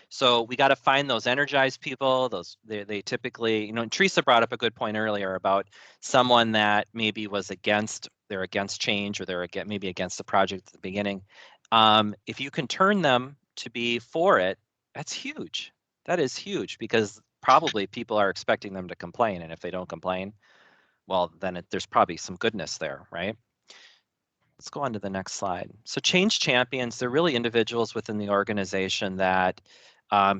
So we got to find those energized people. They typically, Teresa brought up a good point earlier about someone that maybe was they're against change, or they're maybe against the project at the beginning. If you can turn them to be for it, that's huge. That is huge, because probably people are expecting them to complain, and if they don't complain, well, then there's probably some goodness there, right? Let's go on to the next slide. So change champions, they're really individuals within the organization that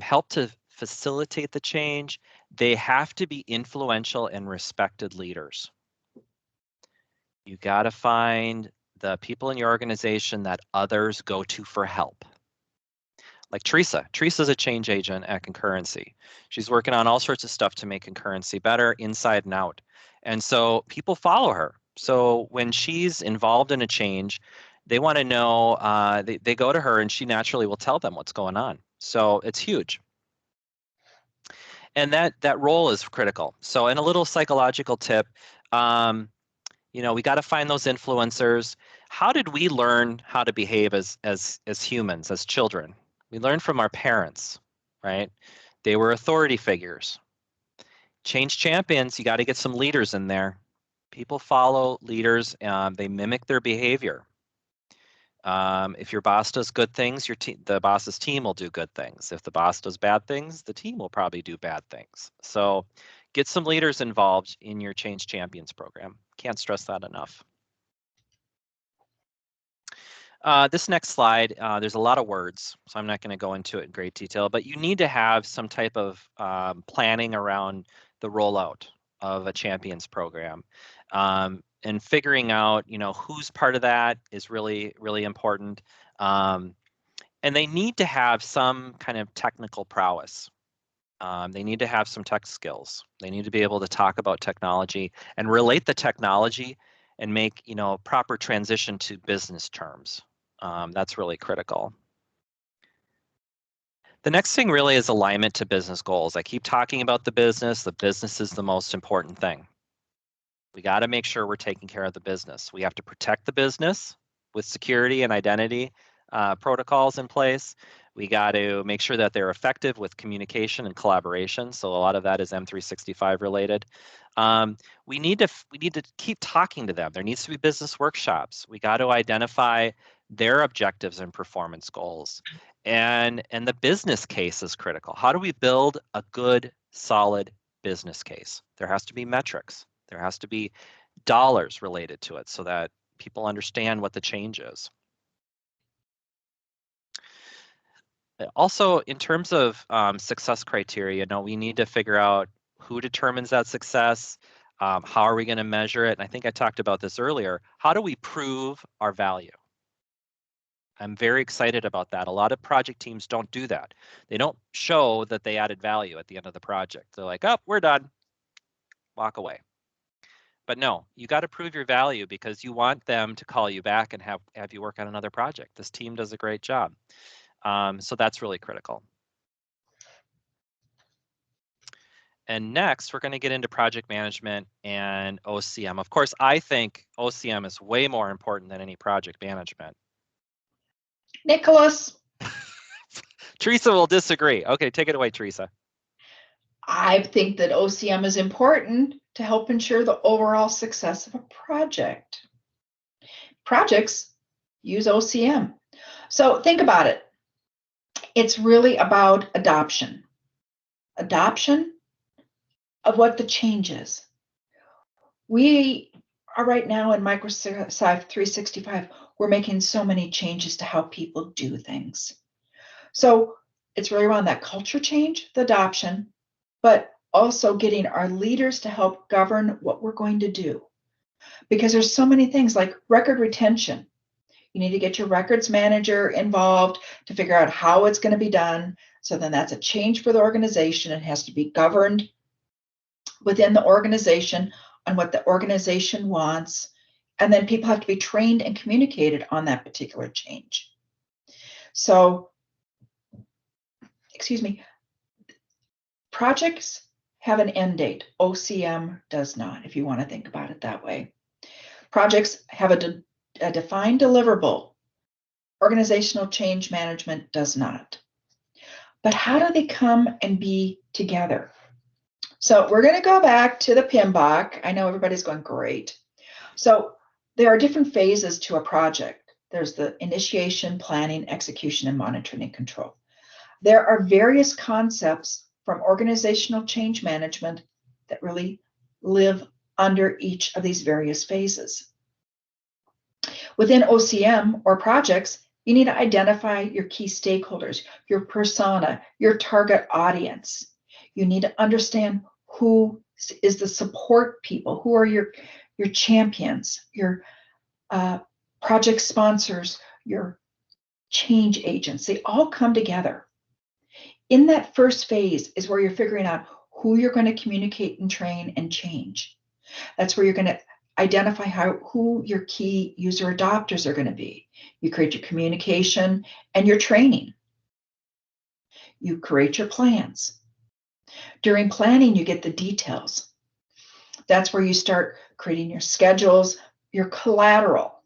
help to facilitate the change. They have to be influential and respected leaders. You got to find the people in your organization that others go to for help. Like Teresa. Teresa's a change agent at Concurrency. She's working on all sorts of stuff to make Concurrency better inside and out. And so people follow her. So when she's involved in a change, They want to know, they go to her and she naturally will tell them what's going on. So it's huge. And that role is critical. So, and a little psychological tip, we got to find those influencers. How did we learn how to behave as humans, as children? We learned from our parents, right? They were authority figures. Change champions, you got to get some leaders in there. People follow leaders, they mimic their behavior. If your boss does good things, the boss's team will do good things. If the boss does bad things, the team will probably do bad things. So get some leaders involved in your Change Champions program. Can't stress that enough. This next slide, there's a lot of words, so I'm not going to go into it in great detail, but you need to have some type of planning around the rollout of a champions program. And figuring out, who's part of that is really, really important. And they need to have some kind of technical prowess. They need to have some tech skills. They need to be able to talk about technology and relate the technology and make, proper transition to business terms. That's really critical. The next thing really is alignment to business goals. I keep talking about the business. The business is the most important thing. We got to make sure we're taking care of the business. We have to protect the business with security and identity protocols in place. We got to make sure that they're effective with communication and collaboration. So a lot of that is M365 related. We need to keep talking to them. There needs to be business workshops. We got to identify their objectives and performance goals. And the business case is critical. How do we build a good, solid business case? There has to be metrics. There has to be dollars related to it so that people understand what the change is. Also, in terms of success criteria, we need to figure out who determines that success, how are we going to measure it? And I think I talked about this earlier. How do we prove our value? I'm very excited about that. A lot of project teams don't do that. They don't show that they added value at the end of the project. They're like, oh, we're done. Walk away. But no, you got to prove your value because you want them to call you back and have you work on another project. This team does a great job. So that's really critical. And next, we're going to get into project management and OCM. Of course, I think OCM is way more important than any project management. Nicholas. Teresa will disagree. Okay, take it away, Teresa. I think that OCM is important to help ensure the overall success of a project. Projects use OCM. So think about it. It's really about adoption. Adoption of what the change is. We are right now in Microsoft 365, we're making so many changes to how people do things. So it's really around that culture change, the adoption, but also getting our leaders to help govern what we're going to do. Because there's so many things like record retention. You need to get your records manager involved to figure out how it's going to be done. So then that's a change for the organization. It has to be governed within the organization on what the organization wants. And then people have to be trained and communicated on that particular change. So, projects have an end date. OCM does not, if you want to think about it that way. Projects have a defined deliverable. Organizational change management does not. But how do they come and be together? So we're going to go back to the PMBOK. I know everybody's going, great. So there are different phases to a project. There's the initiation, planning, execution, and monitoring and control. There are various concepts from organizational change management that really live under each of these various phases. Within OCM or projects, you need to identify your key stakeholders, your persona, your target audience. You need to understand who is the support people, who are your champions, your project sponsors, your change agents. They all come together. In that first phase is where you're figuring out who you're going to communicate and train and change. That's where you're going to identify who your key user adopters are going to be. You create your communication and your training. You create your plans. During planning, you get the details. That's where you start creating your schedules, your collateral.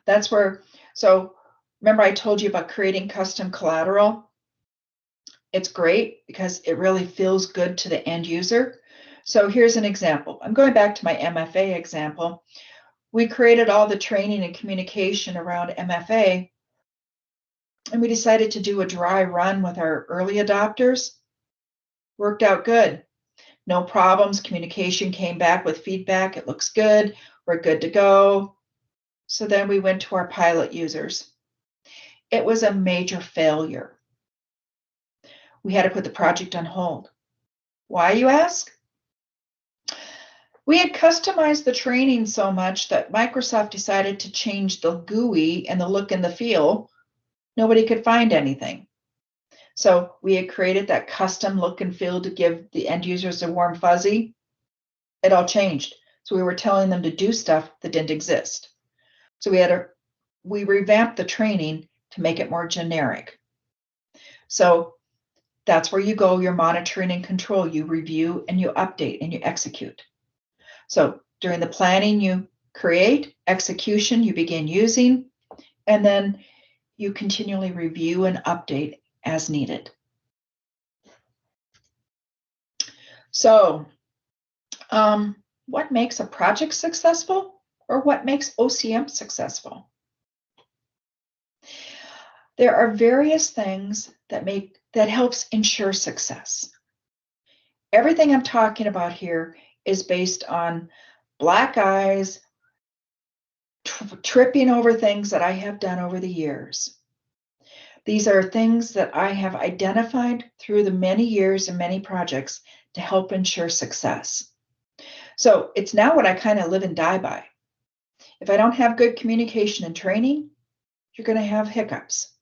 That's where, so remember I told you about creating custom collateral? It's great because it really feels good to the end user. So here's an example. I'm going back to my MFA example. We created all the training and communication around MFA, and we decided to do a dry run with our early adopters. Worked out good. No problems. Communication came back with feedback. It looks good. We're good to go. So then we went to our pilot users. It was a major failure. We had to put the project on hold. Why, you ask? We had customized the training so much that Microsoft decided to change the GUI and the look and the feel. Nobody could find anything. So we had created that custom look and feel to give the end users a warm fuzzy. It all changed. So we were telling them to do stuff that didn't exist. So we revamped the training to make it more generic. So that's where you go, you're monitoring and control. You review and you update and you execute. So during the planning, you create, execution, you begin using, and then you continually review and update as needed. So what makes a project successful, or what makes OCM successful? There are various things that helps ensure success. Everything I'm talking about here is based on black eyes, tripping over things that I have done over the years. These are things that I have identified through the many years and many projects to help ensure success. So it's now what I kind of live and die by. If I don't have good communication and training, you're going to have hiccups.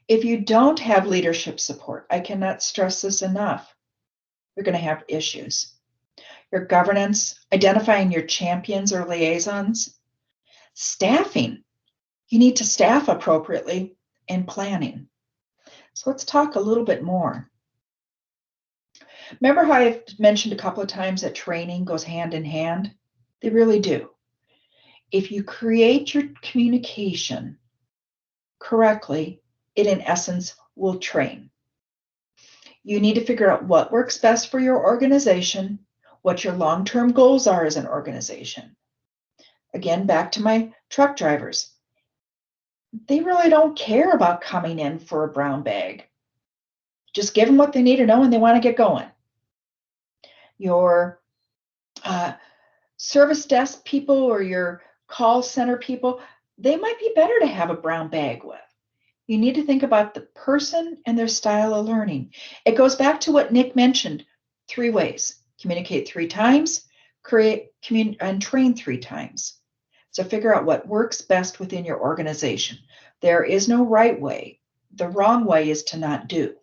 If you don't have leadership support, I cannot stress this enough, you're going to have issues. Your governance, identifying your champions or liaisons, staffing. You need to staff appropriately, and planning. So let's talk a little bit more. Remember how I've mentioned a couple of times that training goes hand in hand? They really do. If you create your communication correctly, it in essence will train. You need to figure out what works best for your organization, what your long-term goals are as an organization. Again, back to my truck drivers. They really don't care about coming in for a brown bag. Just give them what they need to know and they want to get going. Your service desk people or your call center people, they might be better to have a brown bag with. You need to think about the person and their style of learning. It goes back to what Nick mentioned, 3 ways. Communicate 3 times, create, and train 3 times. So figure out what works best within your organization. There is no right way. The wrong way is to not do.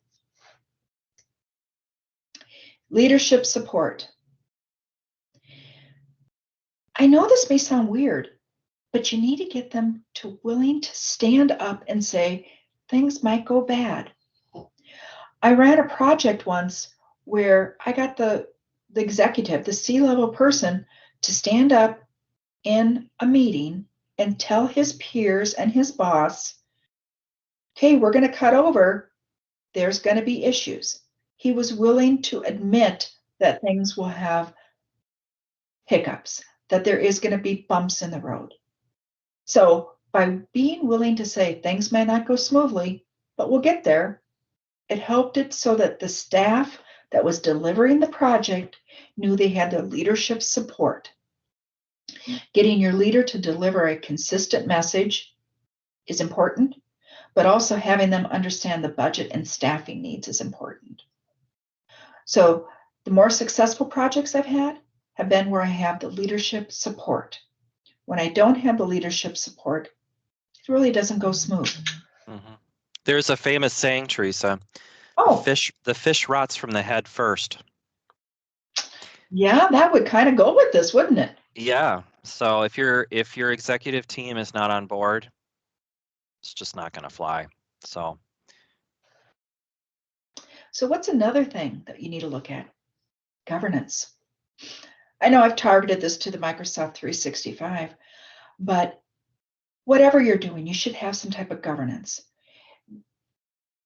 Leadership support. I know this may sound weird, but you need to get them to willing to stand up and say, things might go bad. I ran a project once where I got the executive, the C-level person, to stand up in a meeting and tell his peers and his boss, okay, we're going to cut over. There's going to be issues. He was willing to admit that things will have hiccups, that there is going to be bumps in the road. So by being willing to say things may not go smoothly, but we'll get there, it helped it so that the staff that was delivering the project knew they had the leadership support. Getting your leader to deliver a consistent message is important, but also having them understand the budget and staffing needs is important. So the more successful projects I've had have been where I have the leadership support. When I don't have the leadership support, it really doesn't go smooth. Mm-hmm. There's a famous saying, Teresa. Oh, The fish rots from the head first. Yeah, that would kind of go with this, wouldn't it? Yeah. So if your executive team is not on board, it's just not going to fly. So what's another thing that you need to look at? Governance. I know I've targeted this to the Microsoft 365, but whatever you're doing, you should have some type of governance.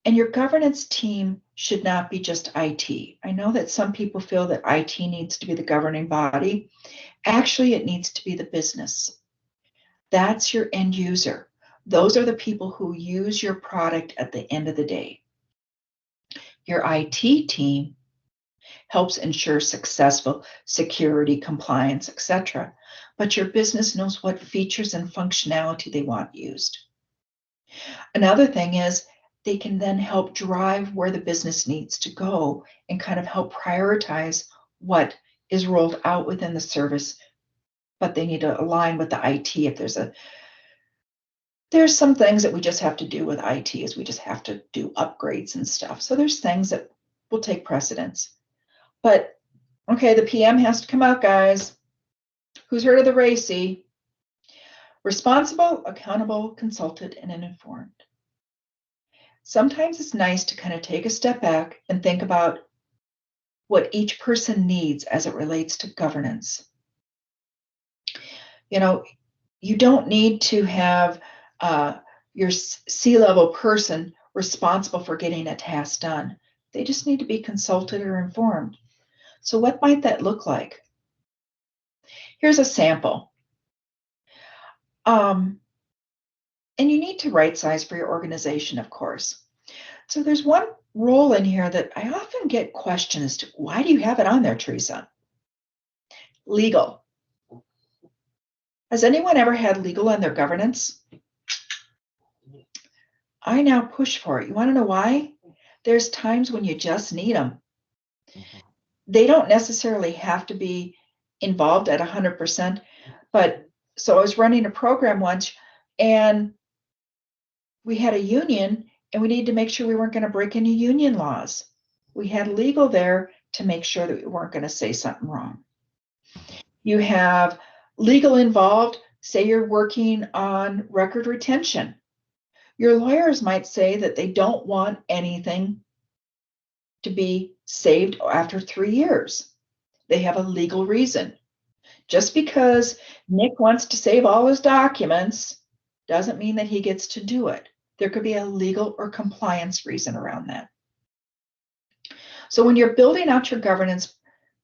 And your governance team should not be just IT. I know that some people feel that IT needs to be the governing body. Actually, it needs to be the business. That's your end user. Those are the people who use your product at the end of the day. Your IT team helps ensure successful security, compliance, etc. But your business knows what features and functionality they want used. Another thing is they can then help drive where the business needs to go and kind of help prioritize what is rolled out within the service, but they need to align with the IT. If there's some things that we just have to do with IT is we just have to do upgrades and stuff. So there's things that will take precedence. But okay, the PM has to come out, guys. Who's heard of the RACI? Responsible, accountable, consulted, and informed. Sometimes it's nice to kind of take a step back and think about what each person needs as it relates to governance. You know, you don't need to have your C-level person responsible for getting a task done. They just need to be consulted or informed. So what might that look like? Here's a sample. And you need to right size for your organization, of course. So there's one role in here that I often get questions as to, why do you have it on there, Teresa? Legal. Has anyone ever had legal on their governance? I now push for it. You want to know why? There's times when you just need them. They don't necessarily have to be involved at 100%, but so I was running a program once and we had a union and we needed to make sure we weren't going to break any union laws. We had legal there to make sure that we weren't going to say something wrong. You have legal involved, say you're working on record retention. Your lawyers might say that they don't want anything to be saved after 3 years. They have a legal reason. Just because Nick wants to save all his documents doesn't mean that he gets to do it. There could be a legal or compliance reason around that. So when you're building out your governance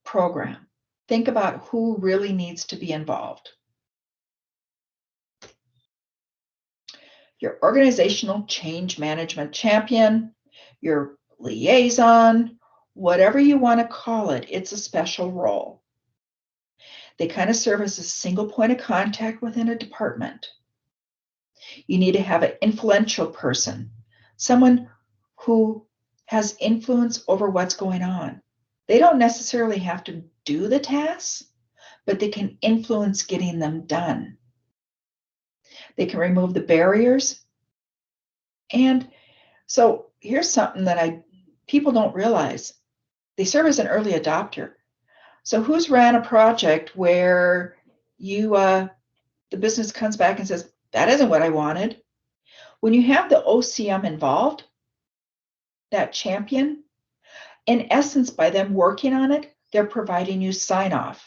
program, think about who really needs to be involved. Your organizational change management champion, your liaison, whatever you want to call it, it's a special role. They kind of serve as a single point of contact within a department. You need to have an influential person, someone who has influence over what's going on. They don't necessarily have to do the tasks, but they can influence getting them done. They can remove the barriers. And so here's something that people don't realize. They serve as an early adopter. So who's ran a project where the business comes back and says, that isn't what I wanted? When you have the OCM involved, that champion, in essence, by them working on it, they're providing you sign off.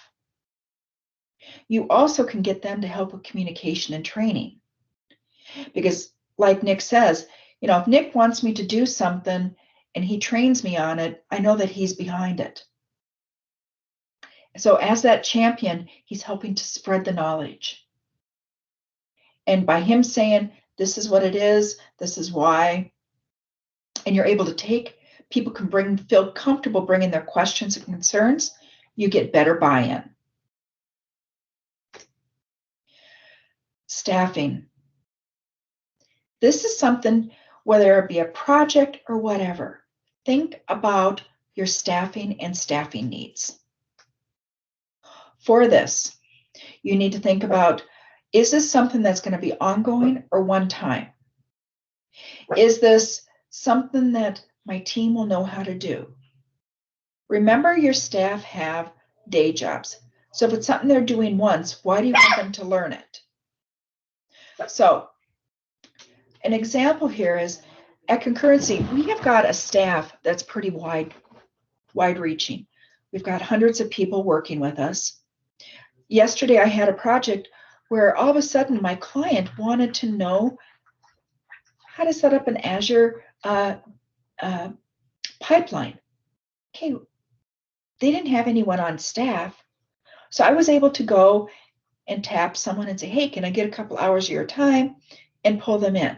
You also can get them to help with communication and training. Because like Nick says, if Nick wants me to do something and he trains me on it, I know that he's behind it. So as that champion, he's helping to spread the knowledge. And by him saying, this is what it is, this is why, and you're able to people can feel comfortable bringing their questions and concerns, you get better buy-in. Staffing. This is something, whether it be a project or whatever, think about your staffing and staffing needs. For this, you need to think about, is this something that's going to be ongoing or one time? Is this something that my team will know how to do? Remember, your staff have day jobs. So if it's something they're doing once, why do you want them to learn it? So an example here is at Concurrency, we have got a staff that's pretty wide-reaching. We've got hundreds of people working with us. Yesterday, I had a project where all of a sudden my client wanted to know how to set up an Azure pipeline. Okay, they didn't have anyone on staff. So I was able to go and tap someone and say, hey, can I get a couple hours of your time, and pull them in.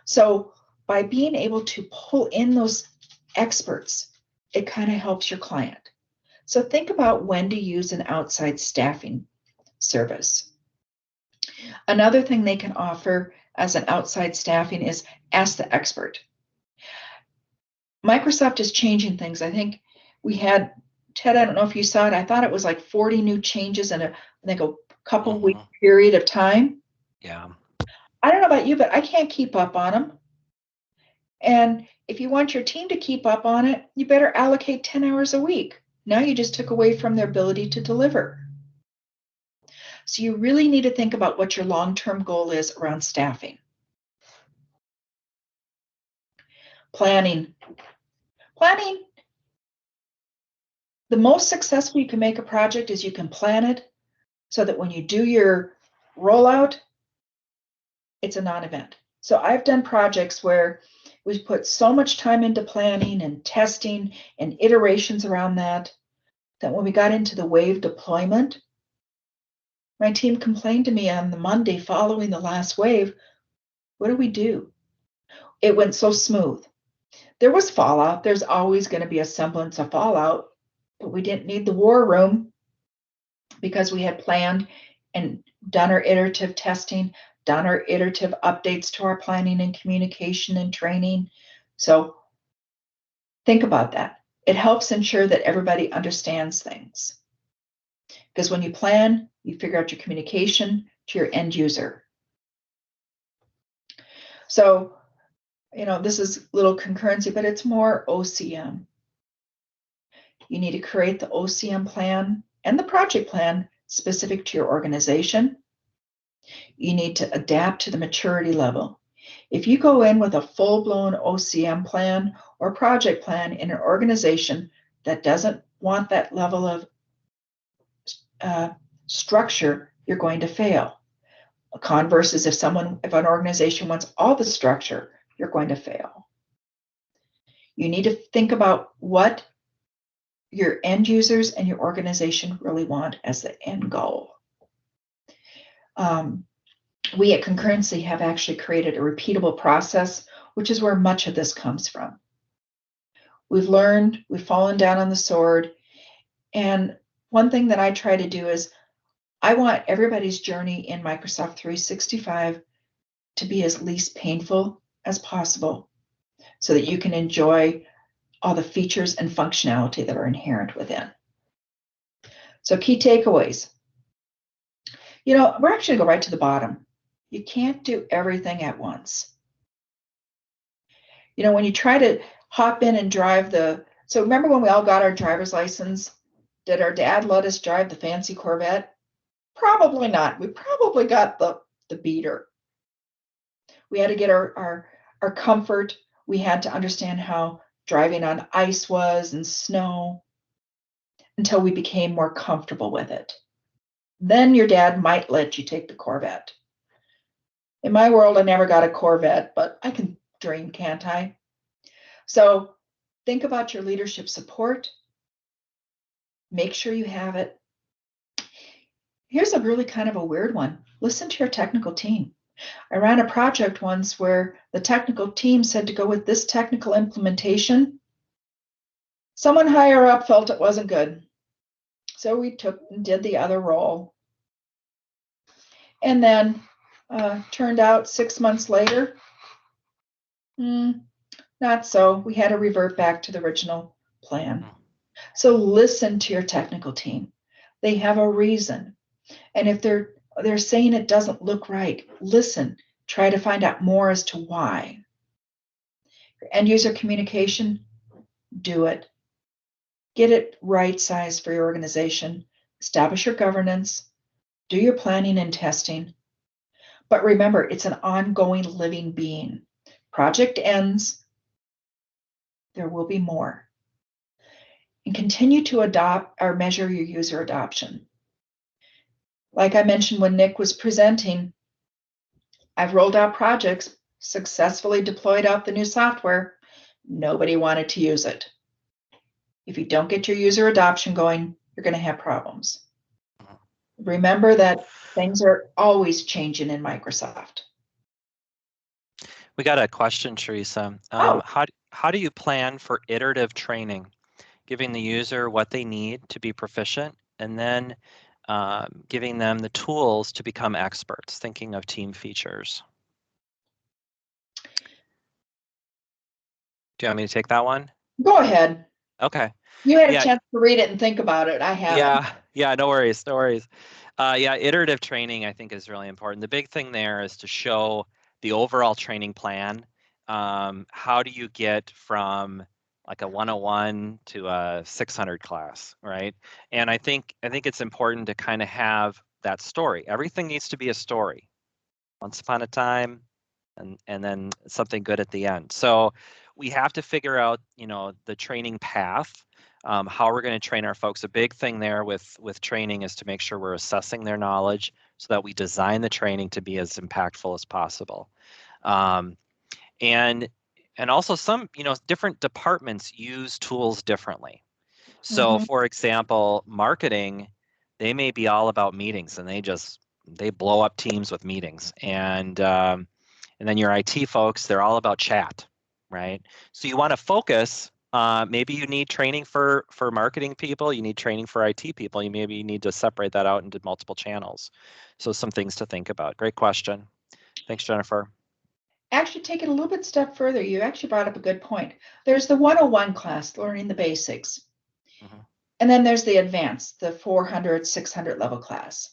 So by being able to pull in those experts, it kind of helps your client. So think about when to use an outside staffing service. Another thing they can offer as an outside staffing is ask the expert. Microsoft is changing things. I think we had, Ted, I don't know if you saw it, I thought it was like 40 new changes in a couple week period of time. Yeah. I don't know about you, but I can't keep up on them. And if you want your team to keep up on it, you better allocate 10 hours a week. Now you just took away from their ability to deliver. So you really need to think about what your long-term goal is around staffing. Planning. Planning. The most successful you can make a project is you can plan it so that when you do your rollout, it's a non-event. So I've done projects where we put so much time into planning and testing and iterations around that when we got into the wave deployment, my team complained to me on the Monday following the last wave, what do we do? It went so smooth. There was fallout. There's always going to be a semblance of fallout, but we didn't need the war room because we had planned and done our iterative testing, done our iterative updates to our planning and communication and training. So think about that. It helps ensure that everybody understands things. Because when you plan, you figure out your communication to your end user. So, this is a little concurrency, but it's more OCM. You need to create the OCM plan and the project plan specific to your organization. You need to adapt to the maturity level. If you go in with a full-blown OCM plan or project plan in an organization that doesn't want that level of structure, you're going to fail. Converse is if an organization wants all the structure, you're going to fail. You need to think about what your end users and your organization really want as the end goal. We at Concurrency have actually created a repeatable process, which is where much of this comes from. We've learned, we've fallen down on the sword, and one thing that I try to do is I want everybody's journey in Microsoft 365 to be as least painful as possible so that you can enjoy all the features and functionality that are inherent within. So key takeaways. We're actually going to go right to the bottom. You can't do everything at once. When you try to hop in and drive so remember when we all got our driver's license? Did our dad let us drive the fancy Corvette? Probably not. We probably got the beater. We had to get our comfort. We had to understand how driving on ice was and snow until we became more comfortable with it. Then your dad might let you take the Corvette. In my world, I never got a Corvette, but I can dream, can't I? So think about your leadership support. Make sure you have it. Here's a really kind of a weird one. Listen to your technical team. I ran a project once where the technical team said to go with this technical implementation. Someone higher up felt it wasn't good. So we took and did the other role. And then turned out 6 months later, not so. We had to revert back to the original plan. So listen to your technical team. They have a reason. And if they're saying it doesn't look right, listen. Try to find out more as to why. Your end user communication, do it. Get it right sized for your organization, establish your governance, do your planning and testing. But remember, it's an ongoing living being. Project ends, there will be more. And continue to adopt or measure your user adoption. Like I mentioned when Nick was presenting, I've rolled out projects, successfully deployed out the new software. Nobody wanted to use it. If you don't get your user adoption going, you're going to have problems. Remember that things are always changing in Microsoft. We got a question, Teresa. How do you plan for iterative training, giving the user what they need to be proficient, and then giving them the tools to become experts, thinking of team features? Do you want me to take that one? Go ahead. Okay. You had a chance to read it and think about it. I haven't. Yeah, no worries, no worries. Yeah, iterative training I think is really important. The big thing there is to show the overall training plan. How do you get from like a 101 to a 600 class, right? And I think it's important to kind of have that story. Everything needs to be a story. Once upon a time, and then something good at the end. So we have to figure out, the training path, how we're going to train our folks. A big thing there with training is to make sure we're assessing their knowledge so that we design the training to be as impactful as possible. And also some, different departments use tools differently. So for example, marketing, they may be all about meetings and they blow up teams with meetings. And then your IT folks, they're all about chat, right? So you want to focus. Maybe you need training for marketing people. You need training for IT people. You need to separate that out into multiple channels. So some things to think about. Great question. Thanks, Jennifer. Actually, take it a little bit step further. You actually brought up a good point. There's the 101 class, learning the basics. And then there's the advanced, the 400, 600 level class.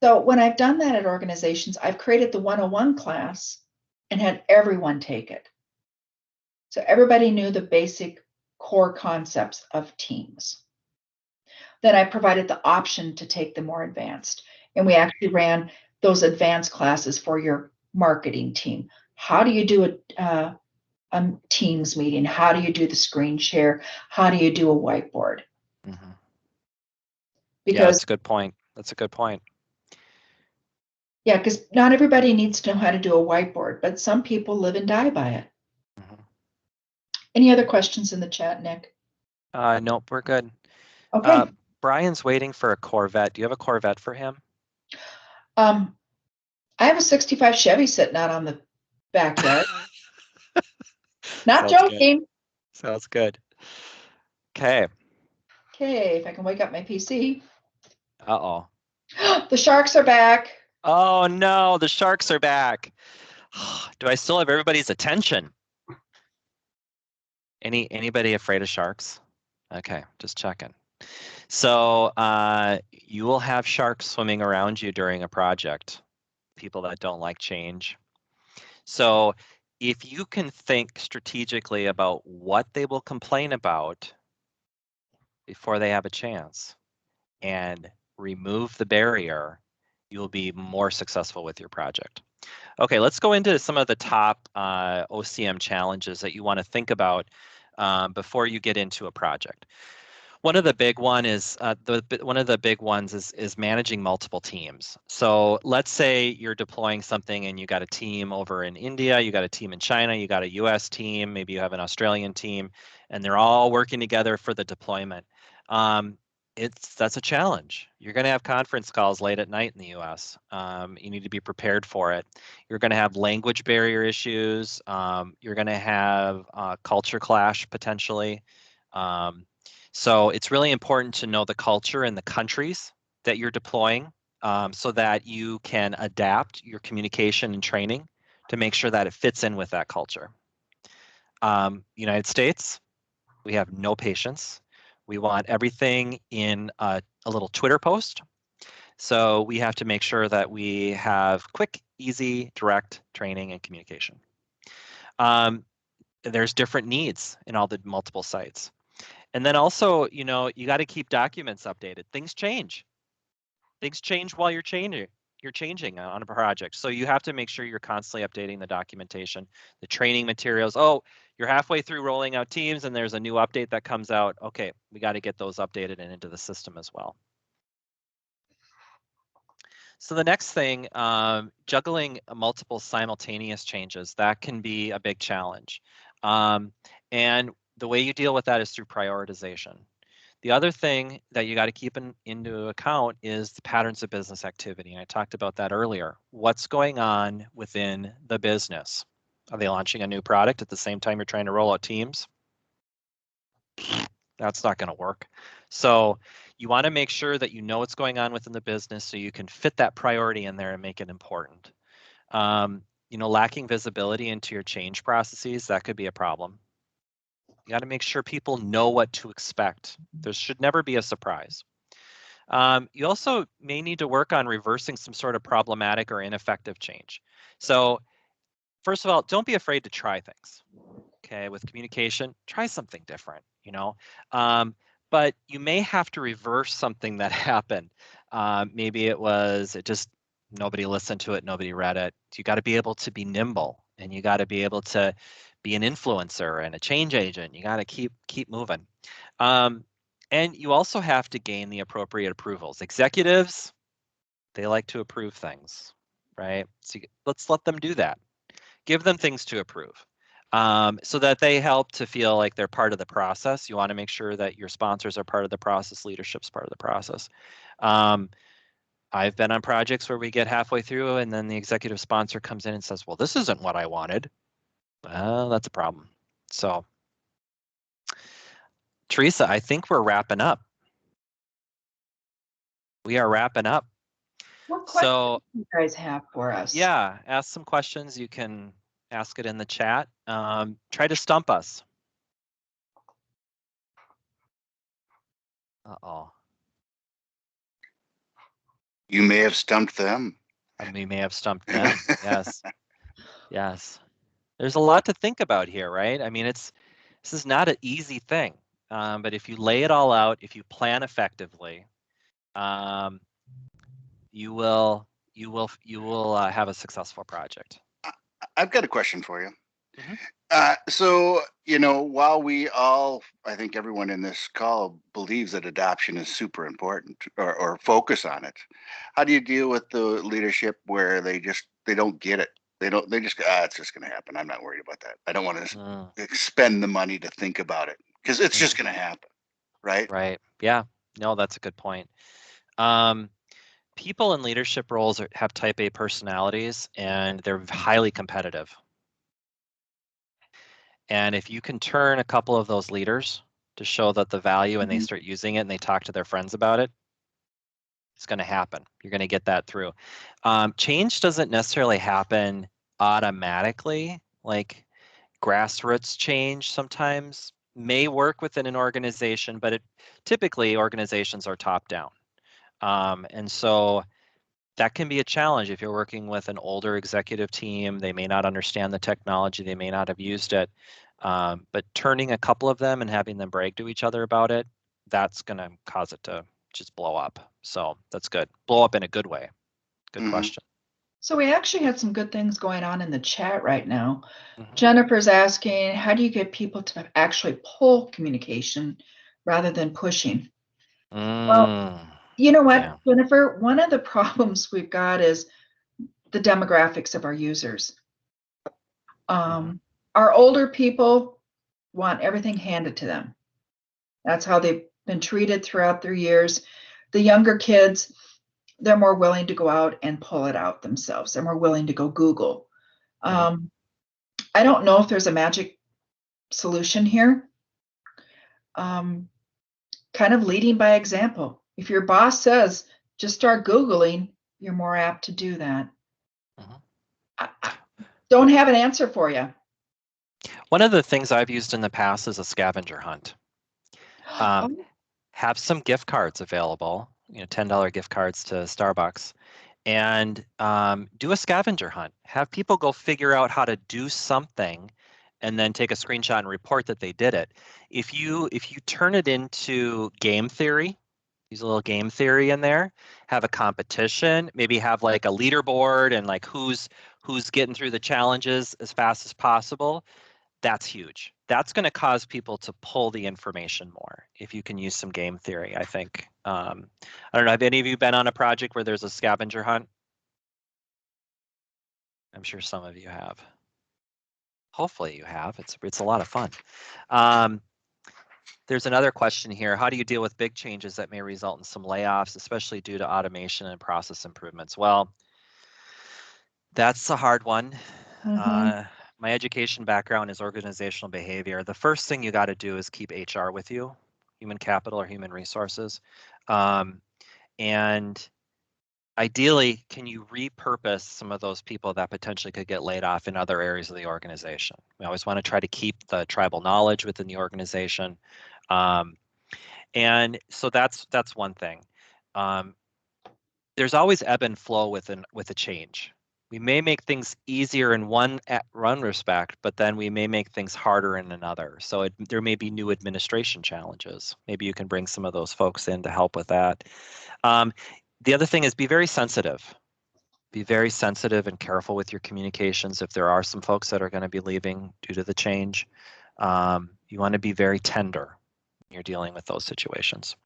So when I've done that at organizations, I've created the 101 class and had everyone take it. So everybody knew the basic core concepts of teams. Then I provided the option to take the more advanced. And we actually ran those advanced classes for your marketing team. How do you do a Teams meeting? How do you do the screen share? How do you do a whiteboard? Because yeah, that's a good point. That's a good point. Yeah, because not everybody needs to know how to do a whiteboard, but some people live and die by it. Any other questions in the chat, Nick? Nope, we're good. Okay. Brian's waiting for a Corvette. Do you have a Corvette for him? I have a 65 Chevy sitting out on the backyard. Not joking. Sounds good. Okay. Okay, if I can wake up my PC. Uh-oh. The sharks are back. Oh no, the sharks are back. Do I still have everybody's attention? Anybody afraid of sharks? Okay, just checking. So you will have sharks swimming around you during a project, people that don't like change. So if you can think strategically about what they will complain about before they have a chance and remove the barrier, you'll be more successful with your project. Okay, let's go into some of the top OCM challenges that you want to think about before you get into a project. One of the big ones is managing multiple teams. So let's say you're deploying something and you got a team over in India, you got a team in China, you got a US team, maybe you have an Australian team, and they're all working together for the deployment. That's a challenge. You're going to have conference calls late at night in the US. You need to be prepared for it. You're going to have language barrier issues. You're going to have culture clash potentially. So it's really important to know the culture and the countries that you're deploying so that you can adapt your communication and training to make sure that it fits in with that culture. United States, we have no patience. We want everything in a little Twitter post. So we have to make sure that we have quick, easy, direct training and communication. There's different needs in all the multiple sites. And then also, you know, you got to keep documents updated. Things change. Things change while you're changing. You're changing on a project. So you have to make sure you're constantly updating the documentation, the training materials. Oh, you're halfway through rolling out teams and there's a new update that comes out. Okay, we got to get those updated and into the system as well. So the next thing, juggling multiple simultaneous changes, that can be a big challenge. And the way you deal with that is through prioritization. The other thing that you got to keep into account is the patterns of business activity. And I talked about that earlier. What's going on within the business? Are they launching a new product at the same time you're trying to roll out teams? That's not going to work. So you want to make sure that you know what's going on within the business so you can fit that priority in there and make it important. You know, lacking visibility into your change processes, that could be a problem. You got to make sure people know what to expect. There should never be a surprise. You also may need to work on reversing some sort of problematic or ineffective change. So first of all, don't be afraid to try things. Okay, with communication, try something different, you know. But you may have to reverse something that happened. Maybe it just nobody listened to it, nobody read it. You got to be able to be nimble, and you got to be able to be an influencer and a change agent. You got to keep moving. And you also have to gain the appropriate approvals. Executives, they like to approve things, right? So let's let them do that. Give them things to approve. So that they help to feel like they're part of the process. You want to make sure that your sponsors are part of the process, leadership's part of the process. I've been on projects where we get halfway through and then the executive sponsor comes in and says, well, this isn't what I wanted. Well, that's a problem. So, Teresa, I think we're wrapping up. We are wrapping up. What questions do you guys have for us? Yeah, ask some questions. You can ask it in the chat. Try to stump us. Uh-oh. You may have stumped them. We may have stumped them. Yes. Yes. There's a lot to think about here, right? I mean, this is not an easy thing. But if you lay it all out, if you plan effectively, you will have a successful project. I've got a question for you. Mm-hmm. So, you know, while I think everyone in this call believes that adoption is super important or focus on it, how do you deal with the leadership where they don't get it? They just go, it's just going to happen. I'm not worried about that. I don't want to expend the money to think about it because it's just going to happen. Right. Right. Yeah. No, that's a good point. People in leadership roles have type A personalities and they're highly competitive. And if you can turn a couple of those leaders to show that the value and they start using it and they talk to their friends about it, it's going to happen. You're going to get that through. Change doesn't necessarily happen automatically. Like grassroots change sometimes may work within an organization, but typically organizations are top down. And so that can be a challenge if you're working with an older executive team. They may not understand the technology. They may not have used it. But turning a couple of them and having them brag to each other about it, that's going to cause it to just blow up. So that's good. Blow up in a good way. Good question. So we actually had some good things going on in the chat right now. Jennifer's asking, how do you get people to actually pull communication rather than pushing? Well, you know what, Jennifer, one of the problems we've got is the demographics of our users. Our older people want everything handed to them. That's how they've been treated throughout their years. The younger kids, they're more willing to go out and pull it out themselves. They're more willing to go Google. I don't know if there's a magic solution here. Kind of leading by example. If your boss says, just start Googling, you're more apt to do that. I don't have an answer for you. One of the things I've used in the past is a scavenger hunt. Have some gift cards available, $10 gift cards to Starbucks, and do a scavenger hunt. Have people go figure out how to do something and then take a screenshot and report that they did it. If you turn it into game theory, use a little game theory in there, have a competition, maybe have like a leaderboard and like who's getting through the challenges as fast as possible, that's huge. That's going to cause people to pull the information more if you can use some game theory, I think. I don't know, have any of you been on a project where there's a scavenger hunt? I'm sure some of you have. Hopefully you have. It's a lot of fun. There's another question here. How do you deal with big changes that may result in some layoffs, especially due to automation and process improvements? Well, that's a hard one. My education background is organizational behavior. The first thing you got to do is keep HR with you, human capital or human resources. And ideally, can you repurpose some of those people that potentially could get laid off in other areas of the organization? We always want to try to keep the tribal knowledge within the organization. And so that's one thing. There's always ebb and flow with a change. We may make things easier in one respect, but then we may make things harder in another. So there may be new administration challenges. Maybe you can bring some of those folks in to help with that. The other thing is be very sensitive. Be very sensitive and careful with your communications. If there are some folks that are going to be leaving due to the change, you want to be very tender when you're dealing with those situations.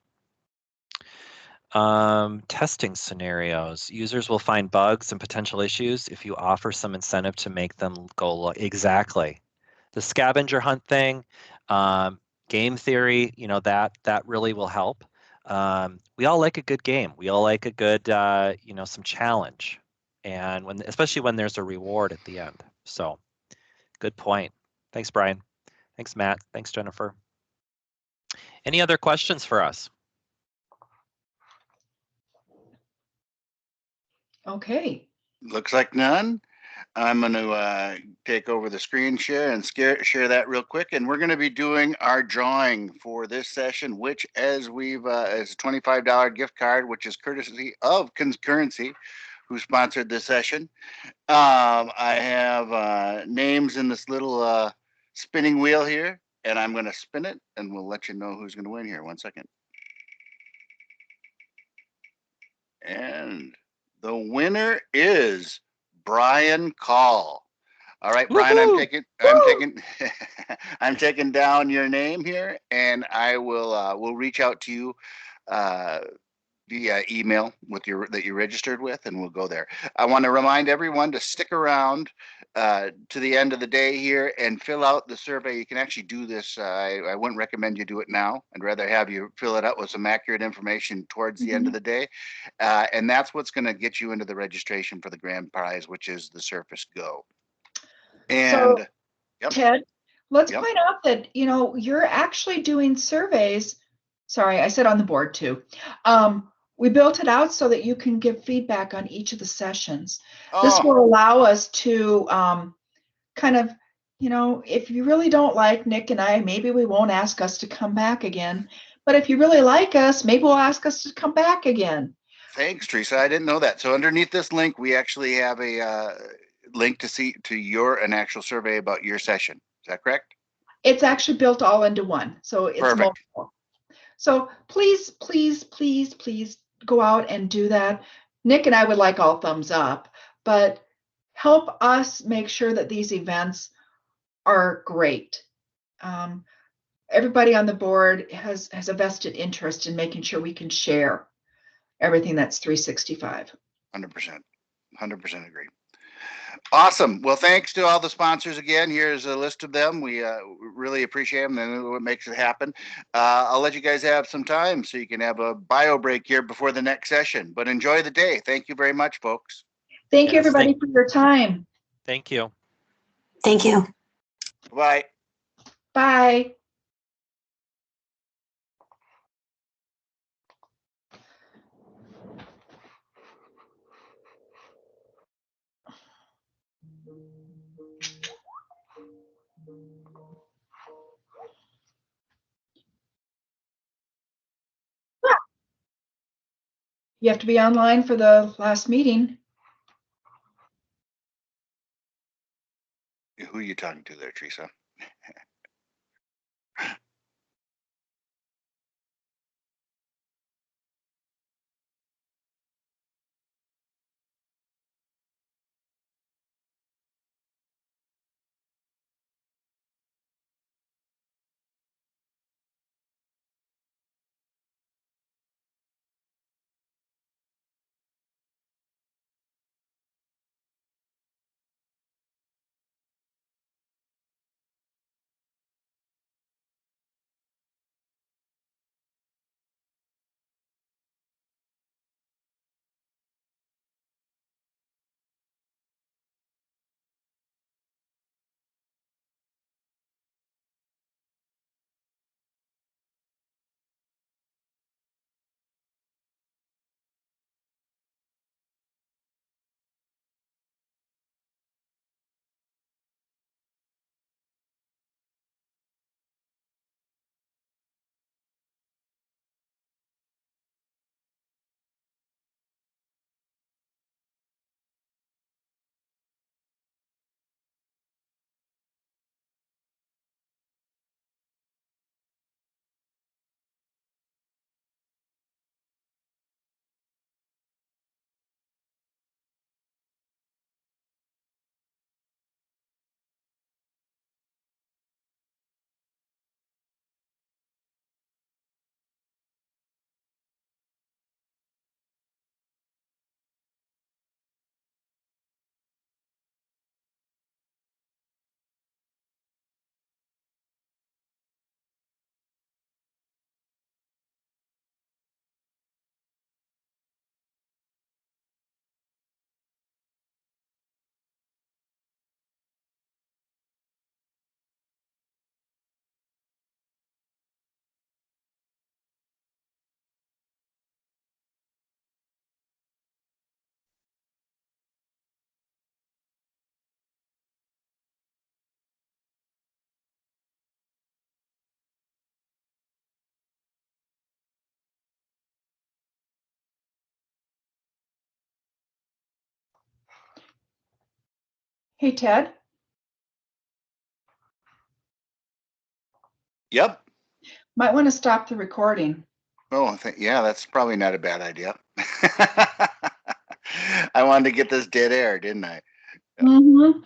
Testing scenarios. Users will find bugs and potential issues if you offer some incentive to make them go exactly. The scavenger hunt thing, game theory, that really will help. We all like a good game. We all like a good, some challenge, and especially when there's a reward at the end. So, good point. Thanks, Brian. Thanks, Matt. Thanks, Jennifer. Any other questions for us? Okay. Looks like none. I'm going to take over the screen share and share that real quick. And we're going to be doing our drawing for this session, which is a $25 gift card, which is courtesy of Concurrency, who sponsored this session. I have names in this little spinning wheel here, and I'm going to spin it, and we'll let you know who's going to win here. 1 second. And the winner is Brian Call. All right, Brian, I'm taking down your name here, and I will reach out to you via email that you registered with, and we'll go there. I want to remind everyone to stick around to the end of the day here and fill out the survey. You can actually do this. I wouldn't recommend you do it now. I'd rather have you fill it out with some accurate information towards the end of the day. And that's what's going to get you into the registration for the grand prize, which is the Surface Go. And so, Ted, let's point out that, you're actually doing surveys. Sorry, I said on the board too. We built it out so that you can give feedback on each of the sessions. This will allow us to kind of, if you really don't like Nick and I, maybe we won't ask us to come back again. But if you really like us, maybe we'll ask us to come back again. Thanks, Teresa. I didn't know that. So underneath this link, we actually have a link to an actual survey about your session. Is that correct? It's actually built all into one. So it's perfect. Multiple. So please, please, please, please go out and do that. Nick and I would like all thumbs up, but help us make sure that these events are great. Everybody on the board has a vested interest in making sure we can share everything that's 365. 100% agree. Awesome. Well, thanks to all the sponsors again. Here's a list of them. We really appreciate them and what makes it happen. I'll let you guys have some time so you can have a bio break here before the next session. But enjoy the day. Thank you very much, folks. Thank you, everybody, for your time. Thank you. Thank you. Bye. Bye. You have to be online for the last meeting. Who are you talking to there, Teresa? Hey, Ted, Yep. might want to stop the recording. Oh, yeah, that's probably not a bad idea. I wanted to get this dead air, didn't I? Mm-hmm.